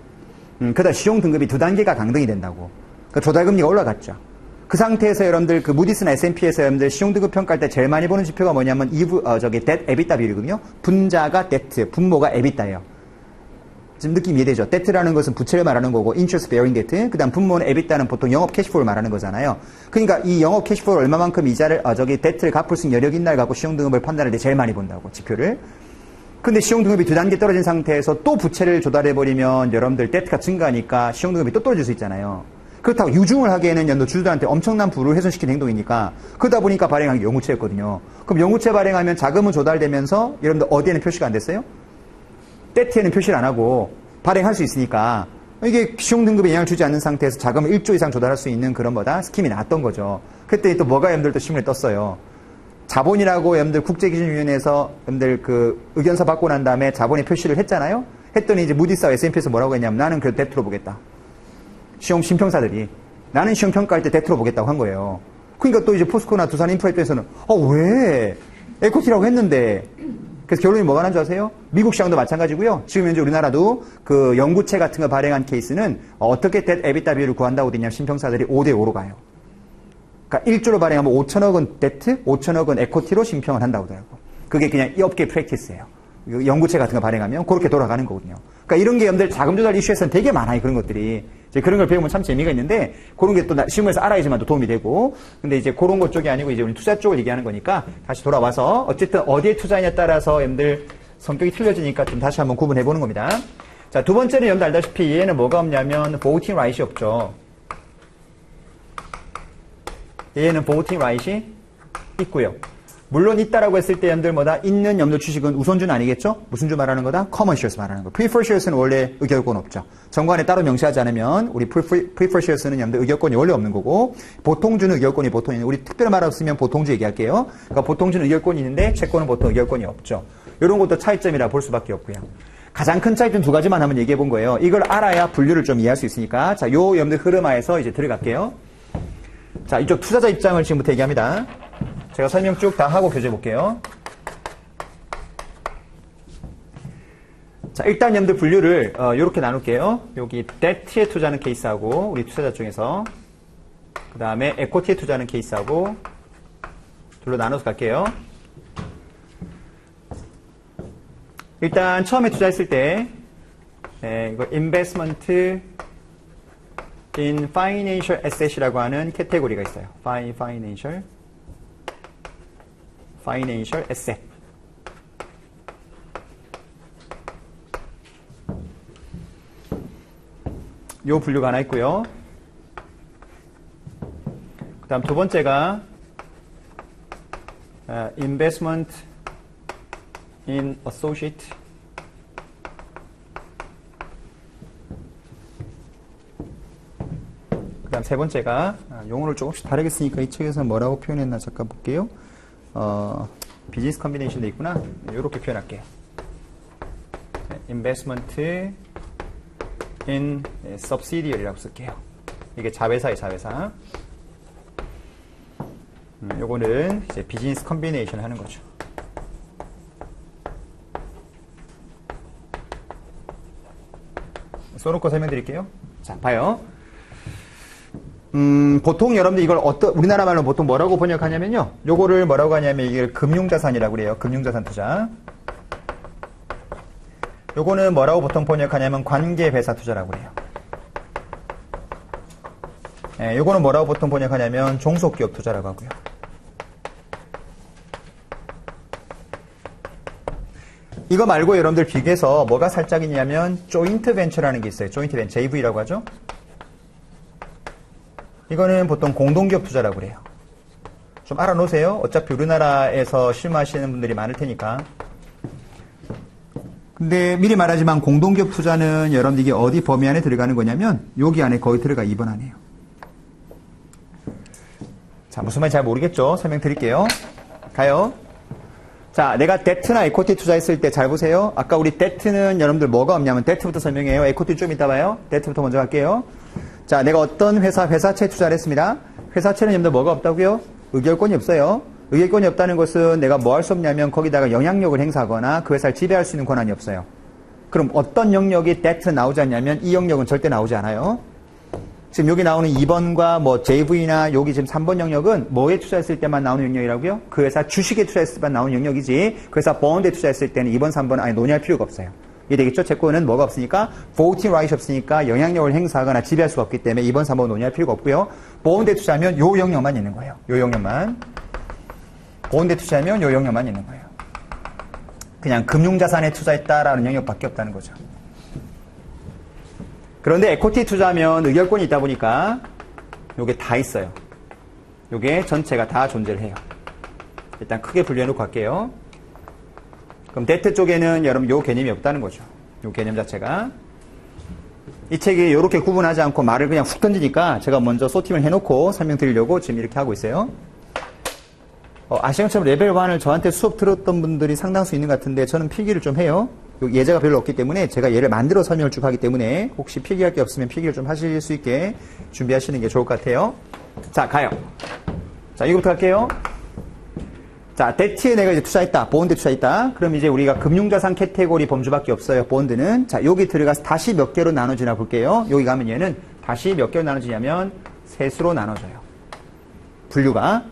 그러다 시용 등급이 2단계가 강등이 된다고. 그러니까 조달금리가 올라갔죠. 그 상태에서 여러분들 그 무디스나 S&P에서 여러분들 시용등급 평가할 때 제일 많이 보는 지표가 뭐냐면 debt EBITDA 비율이거든요. 분자가 debt, 분모가 EBITDA예요. 지금 느낌 이해되죠? debt라는 것은 부채를 말하는 거고 interest bearing debt, 그다음 분모는 EBITDA는 보통 영업 캐시플로우를 말하는 거잖아요. 그러니까 이 영업 캐시플로우 얼마만큼 이자를 debt를 갚을 수 있는 여력이 있나를 갖고 시용등급을 판단할 때 제일 많이 본다고 지표를. 근데 시용등급이 2단계 떨어진 상태에서 또 부채를 조달해버리면 여러분들 debt가 증가하니까 시용등급이 또 떨어질 수 있잖아요. 그렇다고 유중을 하기에는 연도 주주들한테 엄청난 부를 훼손시키는 행동이니까 그러다 보니까 발행한 게 영구채였거든요. 그럼 영구채 발행하면 자금은 조달되면서 여러분들 어디에는 표시가 안 됐어요? debt에는 표시를 안 하고 발행할 수 있으니까 이게 시용등급에 영향을 주지 않는 상태에서 자금을 1조 이상 조달할 수 있는 그런 스킴이 나왔던 거죠. 그때 또 뭐가 여러분들 또 신문에 떴어요. 자본이라고 여러분들 국제기준위원회에서 여러분들 그 의견서 받고 난 다음에 자본의 표시를 했잖아요. 했더니 이제 무디스와 S&P에서 뭐라고 했냐면 나는 그 debt로 보겠다. 시험 심평사들이 나는 시험 평가할 때 debt로 보겠다고 한 거예요. 그러니까 또 이제 포스코나 두산인프라 입장에서는 왜 에코티라고 했는데. 그래서 결론이 뭐가 난 줄 아세요? 미국 시장도 마찬가지고요. 지금 현재 우리나라도 그 연구체 같은 거 발행한 케이스는 어떻게 debt EBITDA 비율을 구한다고 되냐면 심평사들이 5대5로 가요. 그러니까 1조로 발행하면 5천억은 데트, 5천억은 에코티로 심평을 한다고 하더라고. 그게 그냥 이 업계 프랙티스예요. 연구체 같은 거 발행하면 그렇게 돌아가는 거거든요. 그러니까 이런 게 여러분들 자금 조달 이슈에서는 되게 많아요. 그런 것들이. 이제 그런 걸 배우면 참 재미가 있는데 그런 게 또 실무에서 알아야지만 또 도움이 되고. 근데 이제 그런 것 쪽이 아니고 이제 우리 투자 쪽을 얘기하는 거니까 다시 돌아와서 어쨌든 어디에 투자하냐에 따라서 여러분들 성격이 틀려지니까 좀 다시 한번 구분해 보는 겁니다. 자, 두 번째는 여러분들 알다시피 얘는 뭐가 없냐면 voting right이 없죠. 얘는 voting right이 있고요. 물론 있다라고 했을 때 여러분들 뭐다? 있는 여러분들 주식은 우선주는 아니겠죠? 무슨 주 말하는 거다? common shares 말하는 거. preferred shares는 원래 의결권 없죠. 정관에 따로 명시하지 않으면 우리 preferred shares는 여러분들 의결권이 원래 없는 거고 보통주는 의결권이 보통 있는 우리 특별히 말 없으면 보통주 얘기할게요. 그러니까 보통주는 의결권이 있는데 채권은 보통 의결권이 없죠. 이런 것도 차이점이라 볼 수밖에 없고요. 가장 큰 차이점 두 가지만 한번 얘기해 본 거예요. 이걸 알아야 분류를 좀 이해할 수 있으니까 자, 요 여러분들 흐름하에서 이제 들어갈게요. 자, 이쪽 투자자 입장을 지금부터 얘기합니다. 제가 설명 쭉 다 하고 교재 볼게요. 자, 일단 여러분들 분류를 이렇게 나눌게요. 여기 debt에 투자하는 케이스하고 우리 투자자 중에서 그 다음에 equity에 투자하는 케이스하고 둘로 나눠서 갈게요. 일단 처음에 투자했을 때 이거 investment in financial asset이라고 하는 카테고리가 있어요. financial asset. 요 분류가 하나 있고요. 그 다음 두 번째가 investment in associate. 그 다음 세 번째가 용어를 조금씩 다르게 쓰니까 이 책에서 뭐라고 표현했나 잠깐 볼게요. 비즈니스 컨비네이션도 있구나. 이렇게 표현할게요. investment in subsidiary라고 쓸게요. 이게 자회사예요, 자회사. 요거는 이제 비즈니스 컨비네이션 하는 거죠. 써놓고 설명드릴게요. 자, 봐요. 보통 여러분들 이걸 우리나라 말로 보통 뭐라고 번역하냐면요. 요거를 뭐라고 하냐면 이게 금융자산이라고 그래요. 금융자산 투자. 요거는 뭐라고 보통 번역하냐면 관계회사 투자라고 그래요. 요거는 뭐라고 보통 번역하냐면 종속기업 투자라고 하고요. 이거 말고 여러분들 비교해서 뭐가 살짝 있냐면 조인트 벤처라는 게 있어요. 조인트 벤처, JV라고 하죠. 이거는 보통 공동기업 투자라고 그래요. 좀 알아놓으세요. 어차피 우리나라에서 실무하시는 분들이 많을 테니까. 근데 근데 미리 말하지만 공동기업 투자는 여러분들 이게 어디 범위 안에 들어가는 거냐면 여기 안에 거의 들어가 2번 안에요. 자, 무슨 말인지 잘 모르겠죠? 설명드릴게요. 가요. 자, 내가 debt나 equity 투자했을 때 잘 보세요. 아까 우리 debt는 여러분들 뭐가 없냐면 debt부터 설명해요. equity 좀 이따 봐요. debt부터 먼저 갈게요. 자, 내가 어떤 회사채 투자를 했습니다. 회사채는 여러분들 뭐가 없다고요? 의결권이 없어요. 의결권이 없다는 것은 내가 뭐 할 수 없냐면 거기다가 영향력을 행사하거나 그 회사를 지배할 수 있는 권한이 없어요. 그럼 어떤 영역이 debt는 나오지 않냐면 이 영역은 절대 나오지 않아요. 지금 여기 나오는 2번과 뭐 JV나 여기 지금 3번 영역은 뭐에 투자했을 때만 나오는 영역이라고요? 그 회사 주식에 투자했을 때만 나오는 영역이지 그 회사 본드에 투자했을 때는 2번, 3번은 아예 논의할 필요가 없어요. 이해되겠죠? 채권은 뭐가 없으니까 voting right이 없으니까 영향력을 행사하거나 지배할 수가 없기 때문에 2번, 3번 논의할 필요가 없고요. 본드에 투자하면 요 영역만 있는 거예요. 요 영역만. 본드에 투자하면 요 영역만 있는 거예요. 그냥 금융자산에 투자했다라는 영역밖에 없다는 거죠. 그런데 에코티 투자하면 의결권이 있다 보니까 요게 다 있어요. 요게 전체가 다 존재를 해요. 일단 크게 분류해놓고 갈게요. 그럼 데트 쪽에는 여러분 요 개념이 없다는 거죠. 요 개념 자체가. 이 책이 요렇게 구분하지 않고 말을 그냥 훅 던지니까 제가 먼저 소팅을 해놓고 설명드리려고 지금 이렇게 하고 있어요. 아시는 것처럼 레벨 1을 저한테 수업 들었던 분들이 상당수 있는 것 같은데 저는 필기를 좀 해요. 예제가 별로 없기 때문에 제가 얘를 만들어 설명을 쭉 하기 때문에 혹시 필기할 게 없으면 필기를 좀 하실 수 있게 준비하시는 게 좋을 것 같아요. 자, 가요. 자, 이거부터 할게요. 자, 데트에 내가 이제 투자했다. 본드 투자했다. 그럼 이제 우리가 금융자산 카테고리 범주밖에 없어요. 본드는. 자, 여기 들어가서 다시 몇 개로 나눠지나 볼게요. 여기 가면 얘는 다시 몇 개로 나눠지냐면 셋으로 나눠져요. 분류가.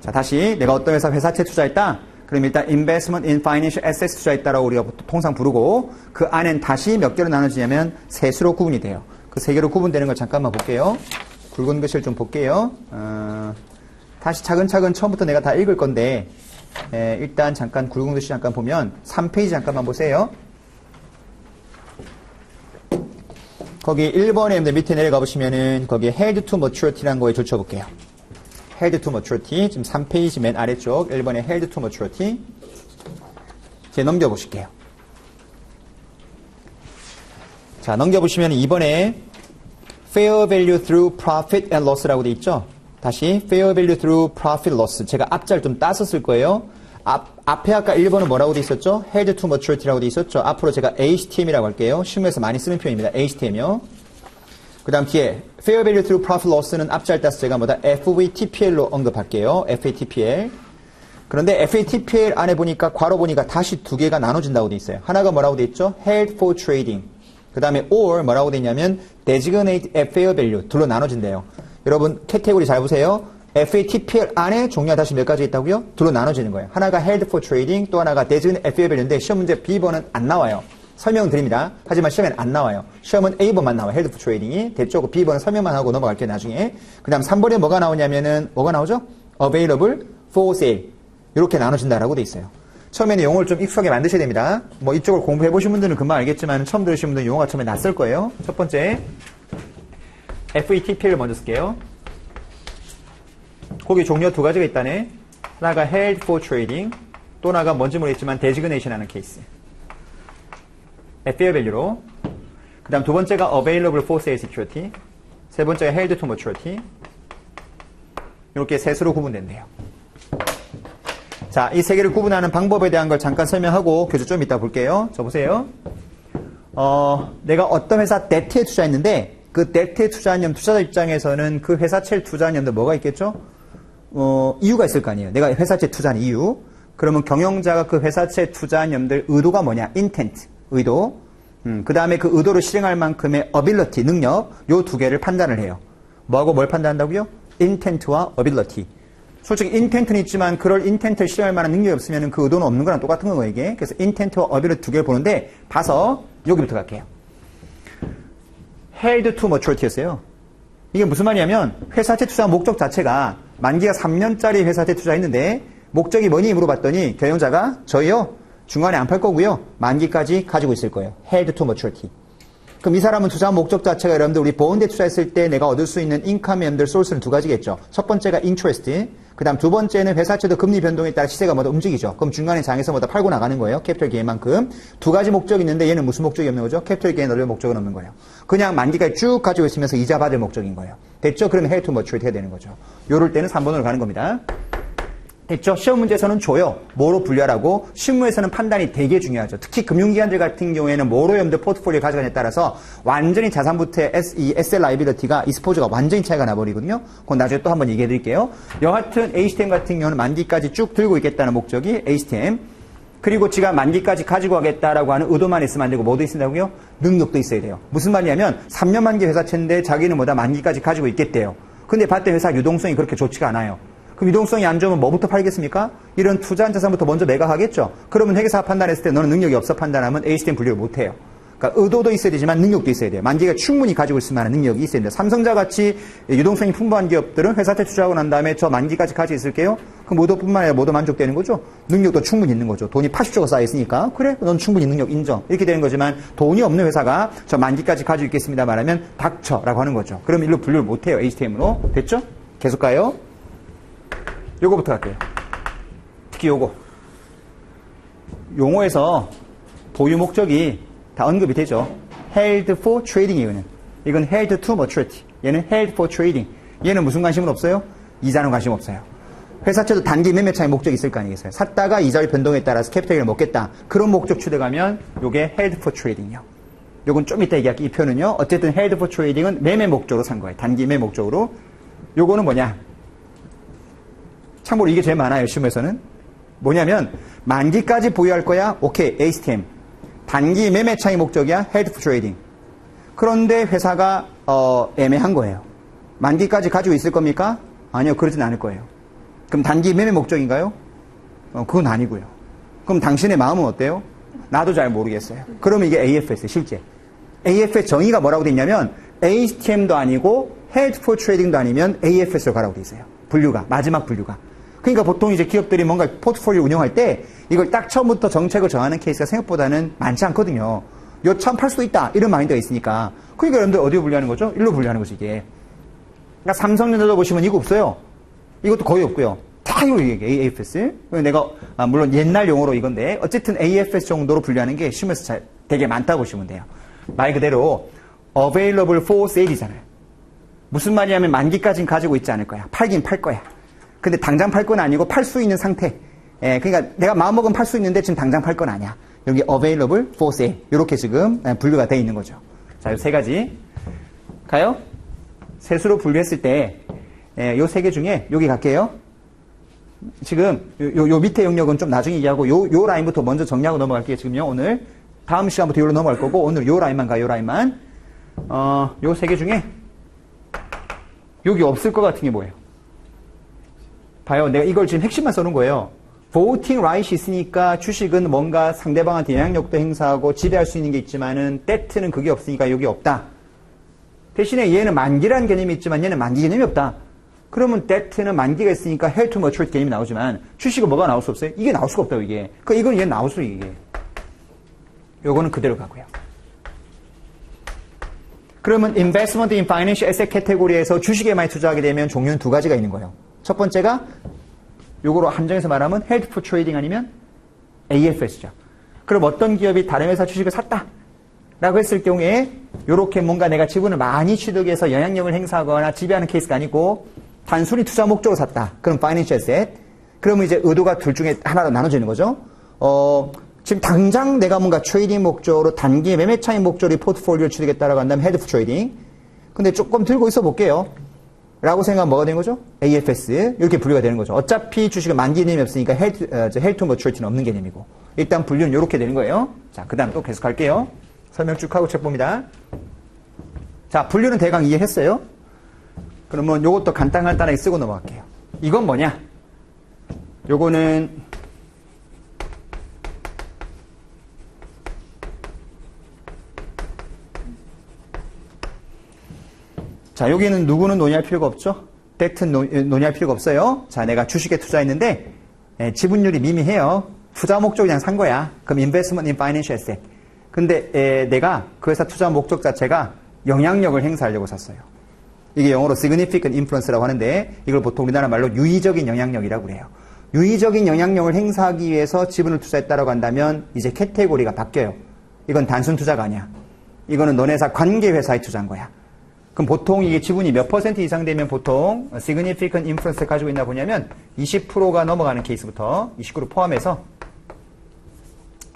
자, 다시 내가 어떤 회사채 투자했다. 그럼 일단 investment in financial assets 투자했다라고 우리가 통상 부르고 그 안엔 다시 몇 개로 나눠지냐면 셋으로 구분이 돼요. 그 세 개로 구분되는 걸 잠깐만 볼게요. 굵은 글씨를 좀 볼게요. 다시 차근차근 처음부터 내가 다 읽을 건데 일단 잠깐 굵은 글씨 잠깐 보면 3페이지 잠깐만 보세요. 거기 1번에 밑에 내려가 보시면은 거기 held to maturity라는 거에 줄쳐볼게요. held to maturity. 지금 3페이지 맨 아래쪽 1번에 held to maturity. 이제 넘겨보실게요. 자, 넘겨보시면 2번에 fair value through profit and loss라고 돼 있죠. 다시 fair value through profit loss. 제가 앞자를 좀 따서 쓸 거예요. 앞에 아까 1번은 뭐라고 돼 있었죠? held to maturity라고 돼 있었죠. 앞으로 제가 HTM이라고 할게요. 실무에서 많이 쓰는 표현입니다. HTM이요. 그 다음 뒤에 fair value through profit loss는 앞자를 따서 제가 뭐다? FVTPL로 언급할게요. FATPL. 그런데 FATPL 안에 보니까 괄호 보니까 다시 두 개가 나눠진다고 돼 있어요. 하나가 뭐라고 돼 있죠? held for trading. 그 다음에 or 뭐라고 돼 있냐면 designate at fair value. 둘로 나눠진대요. 여러분 카테고리 잘 보세요. FATPL 안에 종류가 다시 몇 가지 있다고요? 둘로 나눠지는 거예요. 하나가 held for trading, 또 하나가 designate at fair value인데 시험 문제 B번은 안 나와요. 설명은 드립니다. 하지만 시험에는 안 나와요. 시험은 A번만 나와요. held for trading이. 대쪽 B번은 설명만 하고 넘어갈게요. 나중에. 그 다음 3번에 뭐가 나오냐면은 뭐가 나오죠? available for sale. 이렇게 나눠진다라고 돼 있어요. 처음에는 용어를 좀 익숙하게 만드셔야 됩니다. 뭐 이쪽을 공부해 보신 분들은 금방 알겠지만 처음 들으신 분들은 용어가 처음에 낯설 거예요. 첫 번째 FATP를 먼저 쓸게요. 거기 종류가 두 가지가 있다네. 하나가 held for trading, 또 하나가 뭔지 모르겠지만 designation 하는 케이스. fair value로. 그 다음 두 번째가 available for sale security. 세 번째가 held to maturity. 이렇게 셋으로 구분된대요. 자, 이 세 개를 구분하는 방법에 대한 걸 잠깐 설명하고 교재 좀 이따 볼게요. 저 보세요. 내가 어떤 회사 debt에 투자했는데 그 debt에 투자한 년 투자자 입장에서는 그 회사채를 투자한 년도 뭐가 있겠죠? 이유가 있을 거 아니에요. 내가 회사채 투자한 이유. 그러면 경영자가 그 회사채 투자한 년들 의도가 뭐냐? intent, 의도. 그 다음에 그 의도를 실행할 만큼의 ability, 능력. 요 두 개를 판단을 해요. 뭐하고 뭘 판단한다고요? intent와 ability. 솔직히 intent는 있지만 그럴 intent를 실행할 만한 능력이 없으면 그 의도는 없는 거랑 똑같은 거예요, 이게. 그래서 intent와 ability 두 개를 보는데 봐서 여기부터 갈게요. held to maturity였어요. 이게 무슨 말이냐면 회사채 투자 목적 자체가 만기가 3년짜리 회사채 투자했는데 목적이 뭐니 물어봤더니 경영자가 저희요 중간에 안 팔 거고요 만기까지 가지고 있을 거예요. held to maturity. 그럼 이 사람은 투자 목적 자체가 여러분들 우리 보험대 투자했을 때 내가 얻을 수 있는 인컴이 여러분들 소스는 두 가지겠죠. 첫 번째가 interest, 그 다음 두 번째는 회사채도 금리 변동에 따라 시세가 뭐다 움직이죠. 그럼 중간에 장에서 뭐다 팔고 나가는 거예요. 캐피털 게인만큼. 두 가지 목적이 있는데 얘는 무슨 목적이 없는 거죠? 캐피털 게인 얻을 목적은 없는 거예요. 그냥 만기까지 쭉 가지고 있으면서 이자 받을 목적인 거예요. 됐죠? 그러면 held to maturity가 되는 거죠. 요럴 때는 3번으로 가는 겁니다. 됐죠? 시험 문제에서는 줘요. 뭐로 분류하라고? 실무에서는 판단이 되게 중요하죠. 특히 금융기관들 같은 경우에는 뭐로 여러분들 포트폴리오 가져가냐에 따라서 완전히 자산부터의 이 SL 라이빌리티가 익스포저가 완전히 차이가 나버리거든요. 그건 나중에 또 한번 얘기해 드릴게요. 여하튼 HTM 같은 경우는 만기까지 쭉 들고 있겠다는 목적이 HTM. 그리고 지가 만기까지 가지고 가겠다라고 하는 의도만 있으면 안 되고 뭐도 있다고요? 능력도 있어야 돼요. 무슨 말이냐면 3년 만기 회사채인데 자기는 뭐다 만기까지 가지고 있겠대요. 근데 봤더니 회사 유동성이 그렇게 좋지가 않아요. 그럼 유동성이 안 좋으면 뭐부터 팔겠습니까? 이런 투자한 자산부터 먼저 매각하겠죠. 그러면 회계사 판단했을 때 너는 능력이 없어 판단하면 HTM 분류를 못해요. 그러니까 의도도 있어야 되지만 능력도 있어야 돼요. 만기가 충분히 가지고 있을 만한 능력이 있어야 돼요. 삼성자 같이 유동성이 풍부한 기업들은 회사채 투자하고 난 다음에 저 만기까지 가지고 있을게요. 그럼 의도뿐만 아니라 모두 만족되는 거죠. 능력도 충분히 있는 거죠. 돈이 80조가 쌓여있으니까 그래? 넌 충분히 능력 인정. 이렇게 되는 거지만 돈이 없는 회사가 저 만기까지 가지고 있겠습니다 말하면 닥쳐라고 하는 거죠. 그럼 일로 분류를 못해요. HTM으로. 됐죠? 계속 가요. 요거부터 갈게요. 특히 요거. 용어에서 보유 목적이 다 언급이 되죠. held for trading 이거는. 이건 held to maturity. 얘는 held for trading. 얘는 무슨 관심은 없어요? 이자는 관심 없어요. 회사채도 단기 매매차의 목적이 있을 거 아니겠어요? 샀다가 이자의 변동에 따라서 캐피탈을 먹겠다. 그런 목적 추대가면 요게 held for trading이요. 요건 좀 이따 얘기할게요. 이 표는요. 어쨌든 held for trading은 매매 목적으로 산 거예요. 단기 매매 목적으로. 요거는 뭐냐? 참고로 이게 제일 많아요. 시험에서는. 뭐냐면 만기까지 보유할 거야. 오케이. HTM. 단기 매매차의 목적이야. held for trading. 그런데 회사가 애매한 거예요. 만기까지 가지고 있을 겁니까? 아니요. 그러진 않을 거예요. 그럼 단기 매매 목적인가요? 그건 아니고요. 그럼 당신의 마음은 어때요? 나도 잘 모르겠어요. 그러면 이게 AFS 실제. AFS 정의가 뭐라고 돼 있냐면 HTM도 아니고 held for trading도 아니면 AFS로 가라고 돼 있어요. 분류가. 마지막 분류가. 그러니까 보통 이제 기업들이 뭔가 포트폴리오 운영할 때 이걸 딱 처음부터 정책을 정하는 케이스가 생각보다는 많지 않거든요. 요 참 팔 수도 있다. 이런 마인드가 있으니까. 그러니까 여러분들 어디로 분류하는 거죠? 일로 분류하는 거지, 이게. 그러니까 삼성전자도 보시면 이거 없어요. 이것도 거의 없고요. 다 이거 얘기해, AFS. 내가, 물론 옛날 용어로 이건데, 어쨌든 AFS 정도로 분류하는 게 시험에서 되게 많다고 보시면 돼요. 말 그대로, available for sale이잖아요. 무슨 말이냐면 만기까지는 가지고 있지 않을 거야. 팔긴 팔 거야. 근데 당장 팔 건 아니고 팔 수 있는 상태. 그러니까 내가 마음먹으면 팔 수 있는데 지금 당장 팔 건 아니야. 여기 available for sale. 이렇게 지금 분류가 되어 있는 거죠. 자, 요 세 가지. 가요? 세수로 분류했을 때, 요 세 개 중에 여기 갈게요. 지금 요 밑에 영역은 좀 나중에 얘기하고 요 라인부터 먼저 정리하고 넘어갈게요. 지금요. 오늘 다음 시간부터 요로 넘어갈 거고 오늘 요 라인만 가요. 요 라인만. 요 세 개 중에 여기 없을 것 같은 게 뭐예요? 봐요. 내가 이걸 지금 핵심만 써놓은 거예요. voting right이 있으니까 주식은 뭔가 상대방한테 영향력도 행사하고 지배할 수 있는 게 있지만은 debt는 그게 없으니까 여기 없다. 대신에 얘는 만기라는 개념이 있지만 얘는 만기 개념이 없다. 그러면 debt는 만기가 있으니까 held to maturity 개념이 나오지만 주식은 뭐가 나올 수 없어요? 이게 나올 수가 없다고 이게. 그러니까 이건 얘는 나올 수 이게. 요거는 그대로 가고요. 그러면 investment in financial asset 캐테고리에서 주식에 많이 투자하게 되면 종류는 두 가지가 있는 거예요. 첫 번째가 요거로 한정해서 말하면 held for trading 아니면 AFS죠. 그럼 어떤 기업이 다른 회사 주식을 샀다 라고 했을 경우에 요렇게 뭔가 내가 지분을 많이 취득해서 영향력을 행사하거나 지배하는 케이스가 아니고 단순히 투자 목적으로 샀다. 그럼 financial asset. 그러면 이제 의도가 둘 중에 하나로 나눠지는 거죠. 지금 당장 내가 뭔가 트레이딩 목적으로 단기 매매차익 목적으로 포트폴리오를 취득했다라고 한다면 held for trading. 근데 조금 들고 있어 볼게요. 라고 생각하면 뭐가 되는 거죠? AFS. 이렇게 분류가 되는 거죠. 어차피 주식은 만기 개념이 없으니까 held to maturity는 없는 개념이고. 일단 분류는 이렇게 되는 거예요. 자, 그 다음 또 계속 할게요. 설명 쭉 하고 책 봅니다. 자, 분류는 대강 이해했어요? 그러면 요것도 간단하게 쓰고 넘어갈게요. 이건 뭐냐? 요거는 자, 여기는 누구는 논의할 필요가 없죠? debt는 논의할 필요가 없어요. 자, 내가 주식에 투자했는데 지분율이 미미해요. 투자 목적으로 그냥 산 거야. 그럼 investment in financial asset. 근데 내가 그 회사 투자 목적 자체가 영향력을 행사하려고 샀어요. 이게 영어로 significant influence라고 하는데 이걸 보통 우리나라 말로 유의적인 영향력이라고 그래요. 유의적인 영향력을 행사하기 위해서 지분을 투자했다라고 한다면 이제 카테고리가 바뀌어요. 이건 단순 투자가 아니야. 이거는 너네 회사 관계 회사에 투자한 거야. 그럼 보통 이게 지분이 몇 % 이상 되면 보통 significant influence 가지고 있나 보냐면 20%가 넘어가는 케이스부터 29% 포함해서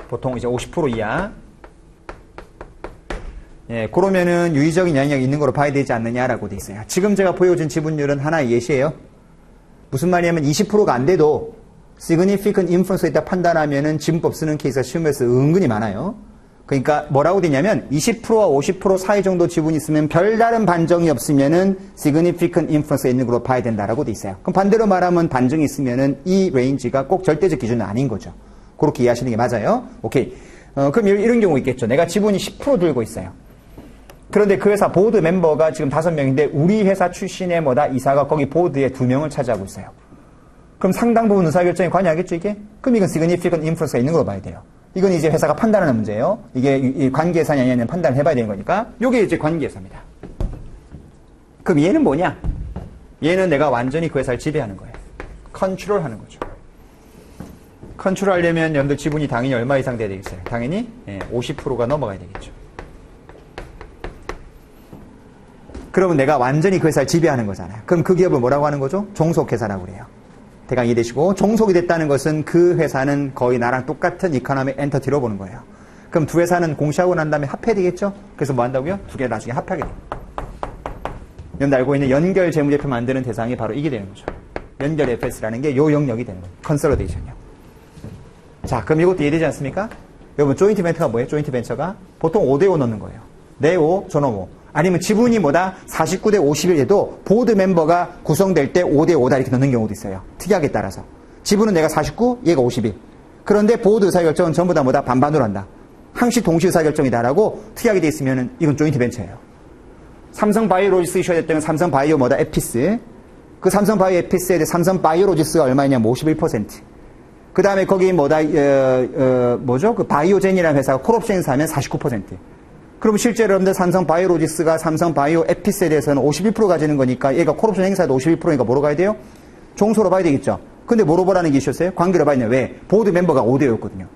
보통 이제 50% 이하. 예, 그러면은 유의적인 영향력이 있는 거로 봐야 되지 않느냐라고 돼 있어요. 지금 제가 보여준 지분율은 하나의 예시예요. 무슨 말이냐면 20%가 안 돼도 significant influence에 있다 판단하면은 지분법 쓰는 케이스가 시험에서 은근히 많아요. 그러니까 뭐라고 되냐면 20%와 50% 사이 정도 지분이 있으면 별다른 반정이 없으면은 significant influence에 있는 걸로 봐야 된다라고 돼 있어요. 그럼 반대로 말하면 반정이 있으면은 이 레인지가 꼭 절대적 기준은 아닌 거죠. 그렇게 이해하시는 게 맞아요. 오케이. 그럼 이런 경우 있겠죠. 내가 지분이 10% 들고 있어요. 그런데 그 회사 보드 멤버가 지금 5명인데 우리 회사 출신의 이사가 거기 보드에 2명을 차지하고 있어요. 그럼 상당 부분 의사결정에 관여하겠죠, 이게? 그럼 이건 significant influence가 있는 걸로 봐야 돼요. 이건 이제 회사가 판단하는 문제예요. 이게 관계사냐 아니냐는 판단을 해봐야 되는 거니까. 요게 이제 관계사입니다. 그럼 얘는 뭐냐? 얘는 내가 완전히 그 회사를 지배하는 거예요. 컨트롤하는 거죠. 컨트롤하려면 여러분들 지분이 당연히 얼마 이상 돼야 되겠어요? 당연히 50%가 넘어가야 되겠죠. 그러면 내가 완전히 그 회사를 지배하는 거잖아요. 그럼 그 기업을 뭐라고 하는 거죠? 종속회사라고 그래요. 대강 이해되시고, 종속이 됐다는 것은 그 회사는 거의 나랑 똑같은 이코노믹 엔터티로 보는 거예요. 그럼 두 회사는 공시하고 난 다음에 합해야 되겠죠? 그래서 뭐 한다고요? 두 개를 나중에 합하게 돼요. 여러분들 알고 있는 연결 재무제표 만드는 대상이 바로 이게 되는 거죠. 연결 FS라는 게 요 영역이 되는 거예요. 컨설러데이션이요. 자, 그럼 이것도 이해되지 않습니까? 여러분, 조인트 벤처가 뭐예요? 조인트 벤처가 보통 5대5 넣는 거예요. 내 5, 저놈 5. 아니면 지분이 49대 51에도 보드 멤버가 구성될 때 5대 5다 이렇게 넣는 경우도 있어요. 특이하게 따라서. 지분은 내가 49, 얘가 51. 그런데 보드 의사결정은 전부 다 반반으로 한다. 항시 동시 의사결정이다라고 특이하게 돼 있으면 이건 조인트 벤처예요. 삼성 바이오로지스 이슈가 됐던 삼성 바이오 에피스. 그 삼성 바이오 에피스에 대해 삼성 바이오로지스가 얼마냐면 51%. 그 다음에 거기 그 바이오젠이라는 회사가 콜옵션을 사면 49%. 그럼 실제로 여러분들 삼성 바이오로지스가 삼성 바이오 에피스에 대해서는 51% 가지는 거니까 얘가 콜옵션 행사에도 51%니까 뭐로 가야 돼요? 종소로 봐야 되겠죠. 근데 뭐로 보라는 게 있었어요? 관계로 봐야 돼요. 왜? 보드 멤버가 5대5였거든요.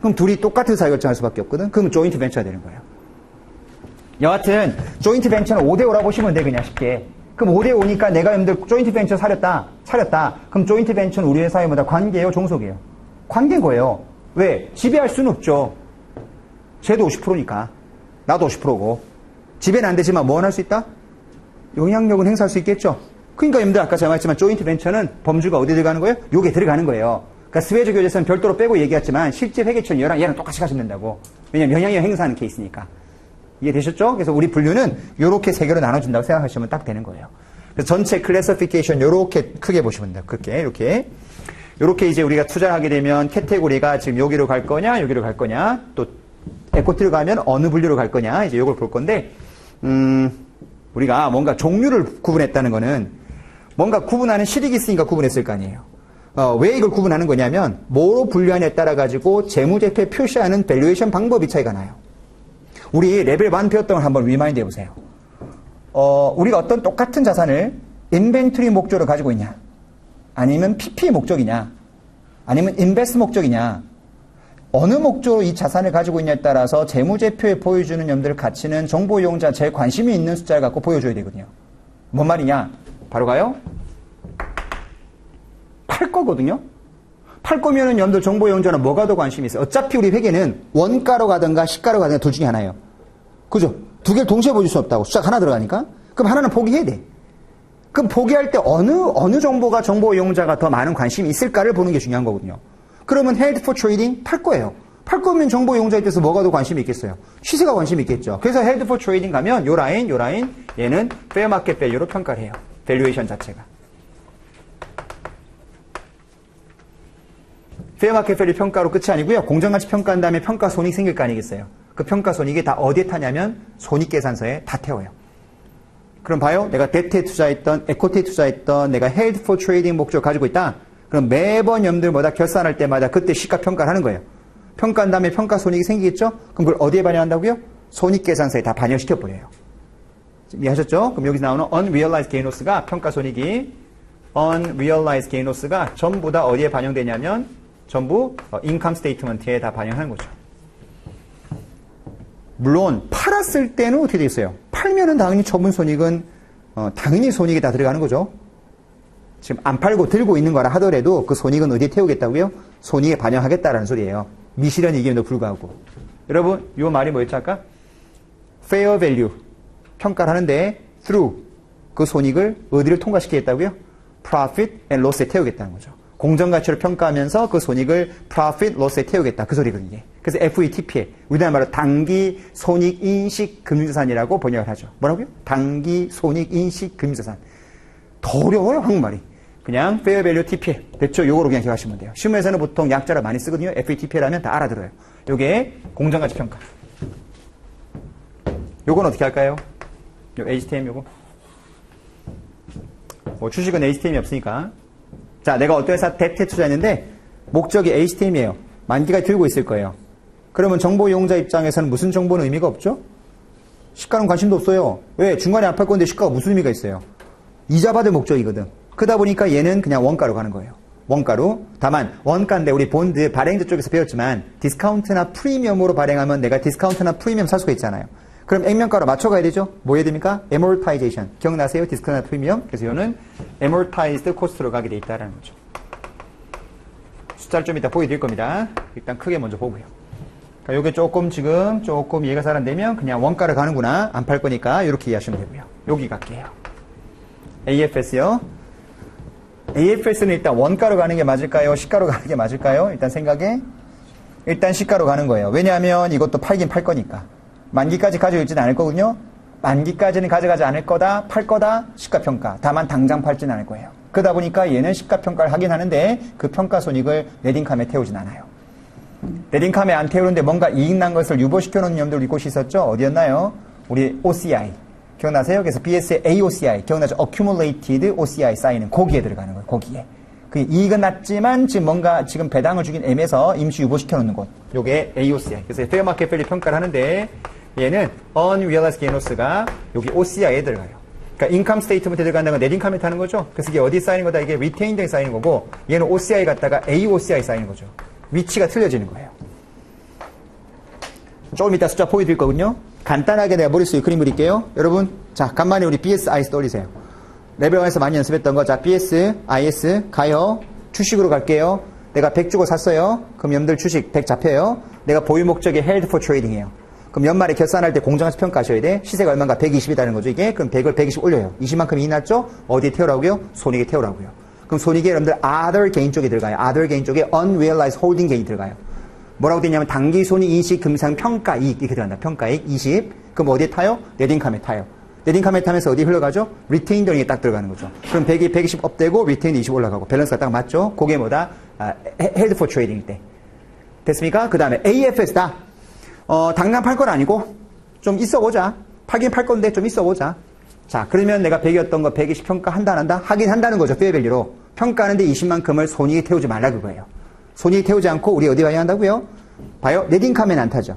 그럼 둘이 똑같은 사결정할 수밖에 없거든. 그럼 조인트 벤처가 되는 거예요. 여하튼 조인트 벤처는 5대5라고 보시면 돼, 그냥 쉽게. 그럼 5대5니까 내가 여러분들 조인트 벤처 차렸다. 그럼 조인트 벤처는 우리 회사에 관계예요, 종속이에요? 관계인 거예요. 왜? 지배할 수는 없죠. 쟤도 50%니까. 나도 50%고. 지배는 안 되지만 뭐 할 수 있다? 영향력은 행사할 수 있겠죠. 그러니까 여러분들 아까 제가 말했지만 조인트 벤처는 범주가 어디 들어가는 거예요? 요게 들어가는 거예요. 그러니까 스웨즈 교재에서는 별도로 빼고 얘기했지만 실제 회계처는 얘랑 똑같이 가시면 된다고. 왜냐면 영향력 행사하는 케이스니까. 이해되셨죠? 그래서 우리 분류는 요렇게 세 개로 나눠준다고 생각하시면 딱 되는 거예요. 그래서 전체 클래시피케이션 요렇게 크게 보시면 돼요. 크게 이렇게 이제 우리가 투자하게 되면 카테고리가 지금 여기로 갈 거냐, 여기로 갈 거냐, 또 에코티로 가면 어느 분류로 갈 거냐, 이제 요걸 볼 건데, 우리가 뭔가 종류를 구분했다는 거는 뭔가 구분하는 실익이 있으니까 구분했을 거 아니에요. 왜 이걸 구분하는 거냐면, 뭐로 분류하냐에 따라 가지고 재무제표에 표시하는 밸류에이션 방법이 차이가 나요. 우리 레벨 1 배웠던 걸 한번 리마인드 해보세요. 우리가 어떤 똑같은 자산을 인벤토리 목적으로 가지고 있냐, 아니면 PP 목적이냐, 아니면 인베스트 목적이냐, 어느 목적으로 이 자산을 가지고 있냐에 따라서 재무제표에 보여주는 여러분들 가치는 정보 이용자 제일 관심이 있는 숫자를 갖고 보여줘야 되거든요. 뭔 말이냐? 바로 가요? 팔 거거든요? 팔 거면은 여러분들 정보 이용자는 뭐가 더 관심이 있어요? 어차피 우리 회계는 원가로 가든가 시가로 가든가 둘 중에 하나예요. 그죠? 두 개를 동시에 보여줄 수 없다고. 숫자가 하나 들어가니까? 그럼 하나는 포기해야 돼. 그럼 포기할 때 어느 정보가 정보 이용자가 더 많은 관심이 있을까를 보는 게 중요한 거거든요. 그러면 held for trading 팔 거예요. 팔 거면 정보 이용자에 대해서 뭐가 더 관심이 있겠어요? 시세가 관심이 있겠죠. 그래서 held for trading 가면 요 라인, 얘는 fair market value로 평가를 해요. 밸류에이션 자체가. fair market value 평가로 끝이 아니고요. 공정가치 평가한 다음에 평가 손익 생길 거 아니겠어요? 그 평가 손익이 다 어디에 타냐면 손익계산서에 다 태워요. 그럼 봐요. 내가 데트에 투자했던, 에코티에 투자했던, 내가 held for trading 목적을 가지고 있다. 그럼 매번 여러분들마다 결산할 때마다 그때 시가 평가를 하는 거예요. 평가한 다음에 평가 손익이 생기겠죠? 그럼 그걸 어디에 반영한다고요? 손익계산서에 다 반영시켜버려요. 이해하셨죠? 그럼 여기서 나오는 unrealized gain loss가 평가 손익이 unrealized gain loss가 전부 다 어디에 반영되냐면 전부 income statement에 다 반영하는 거죠. 물론 팔았을 때는 어떻게 돼 있어요? 팔면은 당연히 처분 손익은 당연히 손익이 다 들어가는 거죠. 지금 안 팔고 들고 있는 거라 하더라도 그 손익은 어디에 태우겠다고요? 손익에 반영하겠다라는 소리예요. 미실현 얘기에도 불구하고. 여러분, 이 말이 뭐였죠 아까? fair value 평가를 하는데 through 그 손익을 어디를 통과시키겠다고요? profit and loss에 태우겠다는 거죠. 공정가치로 평가하면서 그 손익을 profit, loss에 태우겠다. 그 소리거든요. 그래서 FETP에 우리나라 말로 단기 손익 인식 금융자산이라고 번역을 하죠. 뭐라고요? 단기 손익 인식 금융자산. 더 어려워요, 한국말이. 그냥 fair value TPA. 됐죠? 요거로 그냥 기억하시면 돼요. 실무에서는 보통 약자를 많이 쓰거든요. FETPA라면 다 알아들어요. 요게 공정가치 평가. 요건 어떻게 할까요? 요 HTM 요거. 뭐 주식은 HTM이 없으니까. 자, 내가 어떤 회사 뎁트에 투자했는데 목적이 HTM이에요. 만기가 들고 있을 거예요. 그러면 정보 이용자 입장에서는 무슨 정보는 의미가 없죠? 시가는 관심도 없어요. 왜? 중간에 안 팔 건데 시가가 무슨 의미가 있어요? 이자 받을 목적이거든. 그러다 보니까 얘는 그냥 원가로 가는 거예요. 원가로. 다만 원가인데 우리 본드 발행자 쪽에서 배웠지만 디스카운트나 프리미엄으로 발행하면 내가 디스카운트나 프리미엄 살 수가 있잖아요. 그럼 액면가로 맞춰가야 되죠? 뭐 해야 됩니까? amortization. 기억나세요? 디스카운트나 프리미엄. 그래서 이거는 amortized cost로 가게 돼 있다는 거죠. 숫자를 좀 이따 보여드릴 겁니다. 일단 크게 먼저 보고요. 그러니까 요게 조금 이해가 잘 안 되면 그냥 원가를 가는구나. 안 팔 거니까 이렇게 이해하시면 되고요. 여기 갈게요. AFS요. AFS는 일단 원가로 가는 게 맞을까요? 시가로 가는 게 맞을까요? 일단 생각에 일단 시가로 가는 거예요. 왜냐하면 이것도 팔긴 팔 거니까. 만기까지 가지고 있지는 않을 거거든요. 만기까지는 가져가지 않을 거다, 팔 거다, 시가평가. 다만 당장 팔지는 않을 거예요. 그러다 보니까 얘는 시가평가를 하긴 하는데 그 평가손익을 넷인컴에 태우진 않아요. 넷인컴에 안 태우는데 뭔가 이익 난 것을 유보시켜 놓은 놈들 이곳이 있었죠? 어디였나요? 우리 OCI. 기억나세요? 그래서 BS의 AOCI. 기억나죠? Accumulated OCI 쌓이는 거기에 들어가는 거예요. 거기에. 그 이익은 낮지만 지금 뭔가 지금 배당을 주긴 애매해서 임시 유보시켜 놓는 곳. 요게 AOCI. 그래서 Fair Market Value 평가를 하는데 얘는 Unrealized Gain Loss가 여기 OCI에 들어가요. 그러니까 인컴 스테이트먼트에 들어간다는 건 넷인컴에 타는 거죠. 그래서 이게 어디 쌓이는 거다? 이게 리테인드에 쌓이는 거고 얘는 OCI 갔다가 AOCI 쌓이는 거죠. 위치가 틀려지는 거예요. 조금 이따 숫자 보여드릴 거거든요. 간단하게 내가 머릿속에 그림 그릴게요. 여러분, 자, 간만에 우리 BS, IS 떠올리세요. 레벨 1에서 많이 연습했던 거. 자, BS, IS 가요. 주식으로 갈게요. 내가 100 주고 샀어요. 그럼 여러분들 주식 100 잡혀요. 내가 보유 목적이 held for trading이에요. 그럼 연말에 결산할 때 공정가치 평가하셔야 돼. 시세가 얼마인가? 120이라는 거죠, 이게. 그럼 100을 120 올려요. 20만큼 이익 났죠? 어디에 태우라고요? 손익에 태우라고요. 그럼 손익에 여러분들 other gain 쪽에 들어가요. other gain 쪽에 unrealized holding gain 들어가요. 뭐라고 되냐면 단기 손익 인식 금상 평가 이익 이렇게 들어간다. 평가이익 20. 그럼 어디에 타요? 넷인컴에 타요. 넷인컴에 타면서 어디 흘러가죠? 리테인드 어닝에 딱 들어가는 거죠. 그럼 100이 120 업되고 리테인드 20 올라가고 밸런스가 딱 맞죠? 그게 뭐다? held for trading 때. 됐습니까? 그 다음에 AFS다. 당장 팔 건 아니고 좀 있어보자. 팔긴 팔 건데 좀 있어보자. 자, 그러면 내가 100이었던 거 120 평가한다 안 한다? 하긴 한다는 거죠. 페어밸류로. 평가하는데 20만큼을 손익에 태우지 말라 그거예요. 손익에 태우지 않고 우리 어디 봐야 한다고요? 봐요. 넷인컴에는 안 타죠.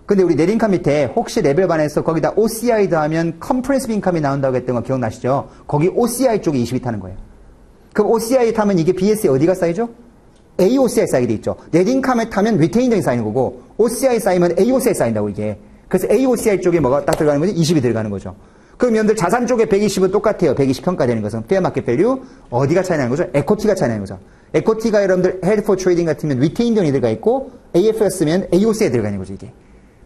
근데 우리 넷인컴 밑에 혹시 레벨 반에서 거기다 OCI 더하면 컴프레시브 인컴이 나온다고 했던 거 기억나시죠? 거기 OCI 쪽에 20이 타는 거예요. 그럼 OCI 타면 이게 BS에 어디가 쌓이죠? AOCI 쌓이게 돼 있죠. 넷인컴에 타면 리테인딩이 쌓이는 거고 OCI 쌓이면 AOCI 쌓인다고 이게. 그래서 AOCI 쪽에 뭐가 딱 들어가는 거지? 20이 들어가는 거죠. 그럼 여러분들 자산 쪽에 120은 똑같아요. 120 평가되는 것은 페어 마켓 밸류. 어디가 차이 나는 거죠? 에코티가 차이 나는 거죠. 에코티가 여러분들 헬드 포 트레이딩 같으면 리테인딩이 들어가 있고 AFS면 AOC에 들어가는 거죠, 이게.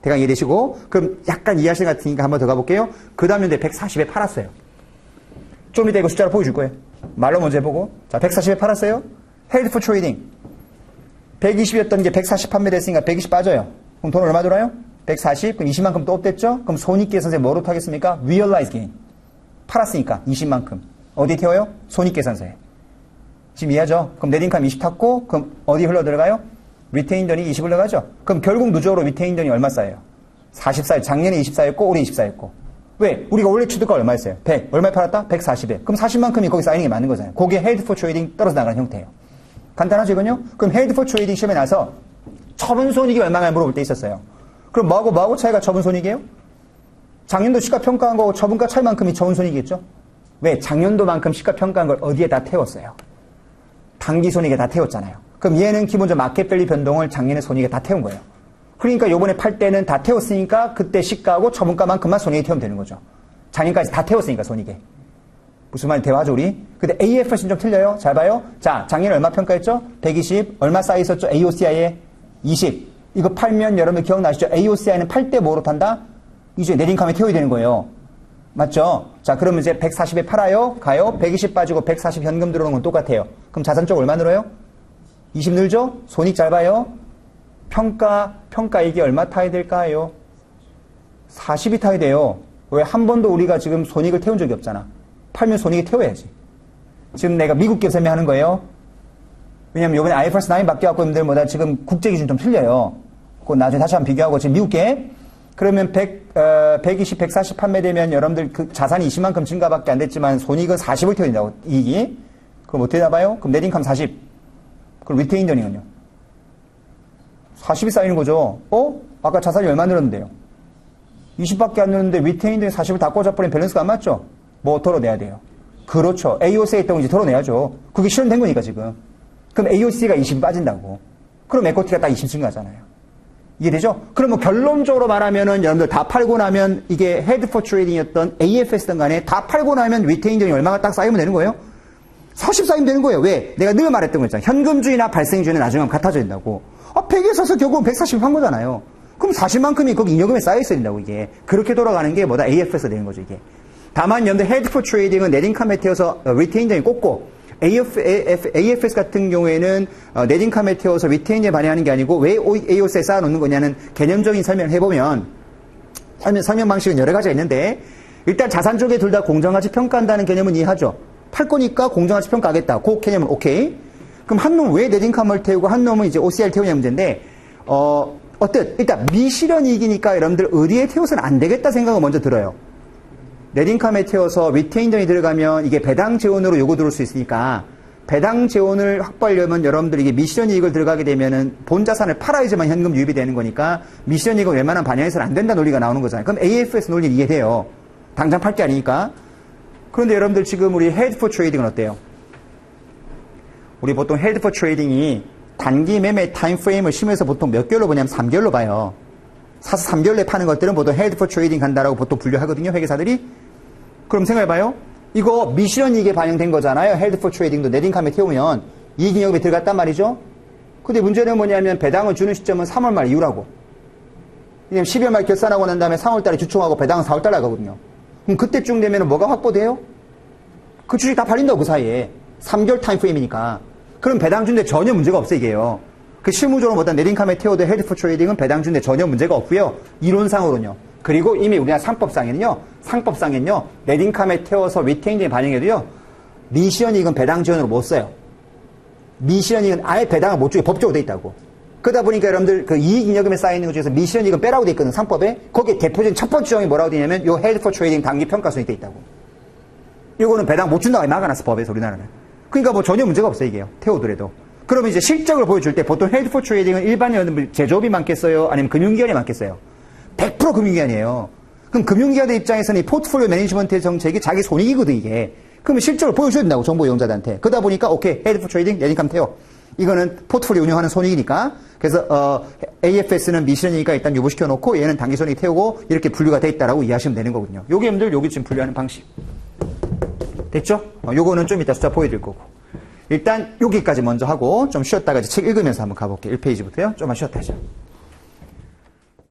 대강 이해되시고 그럼 약간 이해하시는 것 같으니까 한번 더 가볼게요. 그 다음에 140에 팔았어요. 좀 이따 이거 숫자로 보여줄 거예요. 말로 먼저 해보고. 자, 140에 팔았어요. 헬드 포 트레이딩. 120이었던 게 140 판매됐으니까 120 빠져요. 그럼 돈 얼마 들어요? 140. 그럼 20만큼 또 업됐죠? 그럼 손익계산서에 뭐로 타겠습니까? realized gain. 팔았으니까 20만큼. 어디 태워요? 손익계산서에. 지금 이해하죠? 그럼 넷인컴 20 탔고 그럼 어디 흘러 들어가요? 리테인던이 20 흘러가죠? 그럼 결국 누적으로 리테인던이 얼마 쌓여요? 40 쌓여요. 작년에 20 쌓였고 올해 20 쌓였고. 왜? 우리가 원래 취득가 얼마였어요? 100. 얼마에 팔았다? 140에. 그럼 40만큼이 거기 쌓이는 게 맞는 거잖아요. 그게 헬드 포 트레이딩 떨어져 나가는 형태예요. 간단하죠, 이건요? 그럼 헬드 포 트레이딩 시험에 나서 처분 손익이 얼마나 물어볼 때 있었어요. 그럼 뭐하고 차이가 처분 손익이에요? 작년도 시가평가한 거고 처분가 차이만큼이 처분 손익이겠죠? 왜? 작년도만큼 시가평가한 걸 어디에 다 태웠어요? 당기 손익에 다 태웠잖아요. 그럼 얘는 기본적으로 마켓밸류 변동을 작년에 손익에 다 태운 거예요. 그러니까 요번에 팔 때는 다 태웠으니까 그때 시가하고 처분가만큼만 손익에 태우면 되는 거죠. 작년까지 다 태웠으니까 손익에. 무슨 말인지 대화하죠 우리? 근데 AFS는 좀 틀려요. 잘 봐요. 자, 작년에 얼마 평가했죠? 120. 얼마 쌓여 있었죠? AOCI에 20. 이거 팔면 여러분 기억나시죠? AOCI는 팔 때 뭐로 탄다? 이제 넷인컴에 태워야 되는 거예요. 맞죠? 자, 그러면 이제 140에 팔아요. 가요. 120 빠지고 140 현금 들어오는 건 똑같아요. 그럼 자산 쪽 얼마 늘어요? 20 늘죠? 손익 잘 봐요. 평가이익이 얼마 타야 될까요? 40이 타야 돼요. 왜? 한 번도 우리가 지금 손익을 태운 적이 없잖아. 팔면 손익에 태워야지. 지금 내가 미국 기업 설명하는 거예요. 왜냐면 요번에 IFRS 9 바뀌어갖고 여러분들보다 지금 국제 기준 좀 틀려요. 그거 나중에 다시 한번 비교하고 지금 미국 게 그러면 120, 140 판매되면 여러분들 그 자산이 20만큼 증가밖에 안 됐지만 손익은 40을 태워야 된다고, 이익이. 그럼 어떻게 나봐요? 그럼 넷인컴 40. 그럼 리테인 더닝은요? 40이 쌓이는 거죠. 아까 자산이 얼마 늘었는데요? 20밖에 안 늘었는데 리테인 더닝 40을 다 꽂아버리면 밸런스가 안 맞죠? 뭐 덜어내야 돼요? 그렇죠. AOC에 있던 거 이제 덜어내야죠. 그게 실현된 거니까 지금. 그럼 AOC가 20이 빠진다고. 그럼 에코티가 딱 20 증가하잖아요. 이해되죠? 그럼 뭐 결론적으로 말하면은 여러분들 다 팔고 나면 이게 헤드 포 트레이딩이었던 AFS든 간에 다 팔고 나면 리테인들이 얼마가 딱 쌓이면 되는 거예요? 40 쌓이면 되는 거예요. 왜? 내가 늘 말했던 거 있잖아요. 현금주의나 발생주의는 나중에 같아져야 된다고. 100에 서서 결국은 140 한 거잖아요. 그럼 40만큼이 거기 잉여금에 쌓여 있어야 된다고, 이게. 그렇게 돌아가는 게 뭐다? AFS가 되는 거죠, 이게. 다만 여러분들 헤드 포 트레이딩은 넷인컴에 태워서 리테인들이 꼽고 AFS 같은 경우에는 넷인컴에 태워서 리테인에 반영하는 게 아니고 왜 AOC에 쌓아놓는 거냐는 개념적인 설명을 해보면 설명 방식은 여러 가지가 있는데 일단 자산 쪽에 둘 다 공정가치 평가한다는 개념은 이해하죠. 팔 거니까 공정가치 평가하겠다. 그 개념은 오케이. 그럼 한 놈은 왜 넷인컴을 태우고 한 놈은 이제 OCR을 태우냐 문제인데 일단 미실현 이익이니까 여러분들 어디에 태워서는 안 되겠다 생각은 먼저 들어요. 넷인컴에 태워서 리테인전이 들어가면 이게 배당 재원으로 요구 들어올 수 있으니까 배당 재원을 확보하려면 여러분들 이게 미실현 이익을 들어가게 되면은 본 자산을 팔아야지만 현금 유입이 되는 거니까 미실현 이익은 웬만한 반영해서는 안 된다 논리가 나오는 거잖아요. 그럼 AFS 논리는 이해돼요. 당장 팔 게 아니니까. 그런데 여러분들 지금 우리 헤드 포 트레이딩은 어때요? 우리 보통 헤드 포 트레이딩이 단기 매매 타임 프레임을 심해서 보통 몇 개월로 보냐면 3개월로 봐요. 사서 3개월 내에 파는 것들은 보통 헤드 포 트레이딩 간다라고 보통 분류하거든요, 회계사들이. 그럼 생각해봐요. 이거 미실현 이익에 반영된 거잖아요. 헤드 포 트레이딩도 넷인컴에 태우면 이익잉여금에 들어갔단 말이죠. 근데 문제는 뭐냐면 배당을 주는 시점은 3월 말 이후라고. 왜냐면 12월 말 결산하고 난 다음에 3월 달에 주총하고 배당은 4월 달에 가거든요. 그럼 그때쯤 되면 뭐가 확보돼요? 그 주식 다 팔린다고 그 사이에. 3개월 타임프레임이니까. 그럼 배당 준데 전혀 문제가 없어 이게요. 그 실무적으로 보다 넷인컴에 태워도 헤드 포 트레이딩은 배당 준데 전혀 문제가 없고요. 이론상으로는요. 그리고 이미 우리나라 상법상에는요, 넷인컴에 태워서 리테인딩에 반영해도요, 미실현 이익은 배당 지원으로 못 써요. 미실현 이익은 아예 배당을 못 주게 법적으로 돼 있다고. 그러다 보니까 여러분들 그 이익잉여금에 쌓여있는 것 중에서 미실현 이익은 빼라고 돼 있거든, 상법에. 거기에 대표적인 첫 번째 조항이 뭐라고 돼 있냐면, 요 헤드 포 트레이딩 단기 평가손이 돼 있다고. 이거는 배당 못 준다고 막아놨어, 법에서 우리나라는. 그러니까 뭐 전혀 문제가 없어요, 이게요. 태우더라도. 그러면 이제 실적을 보여줄 때 보통 헤드 포 트레이딩은 일반 여러분들 제조업이 많겠어요? 아니면 금융기관이 많겠어요? 100% 금융기관이에요. 그럼 금융기관의 입장에서는 이 포트폴리오 매니지먼트의 정책이 자기 손익이거든, 이게. 그러면 실적을 보여줘야 된다고, 정보 이용자들한테. 그러다 보니까, 오케이, 헤드 포 트레이딩, 넷인컴 태워. 이거는 포트폴리오 운영하는 손익이니까. 그래서, AFS는 미실현이니까 일단 유보시켜 놓고, 얘는 단기 손익 태우고, 이렇게 분류가 돼 있다라고 이해하시면 되는 거거든요. 요게 여러분들, 여기 지금 분류하는 방식. 됐죠? 요거는 좀 이따 숫자 보여드릴 거고. 일단, 여기까지 먼저 하고, 좀 쉬었다가 이제 책 읽으면서 한번 가볼게요. 1페이지부터요. 좀만 쉬었다 하죠.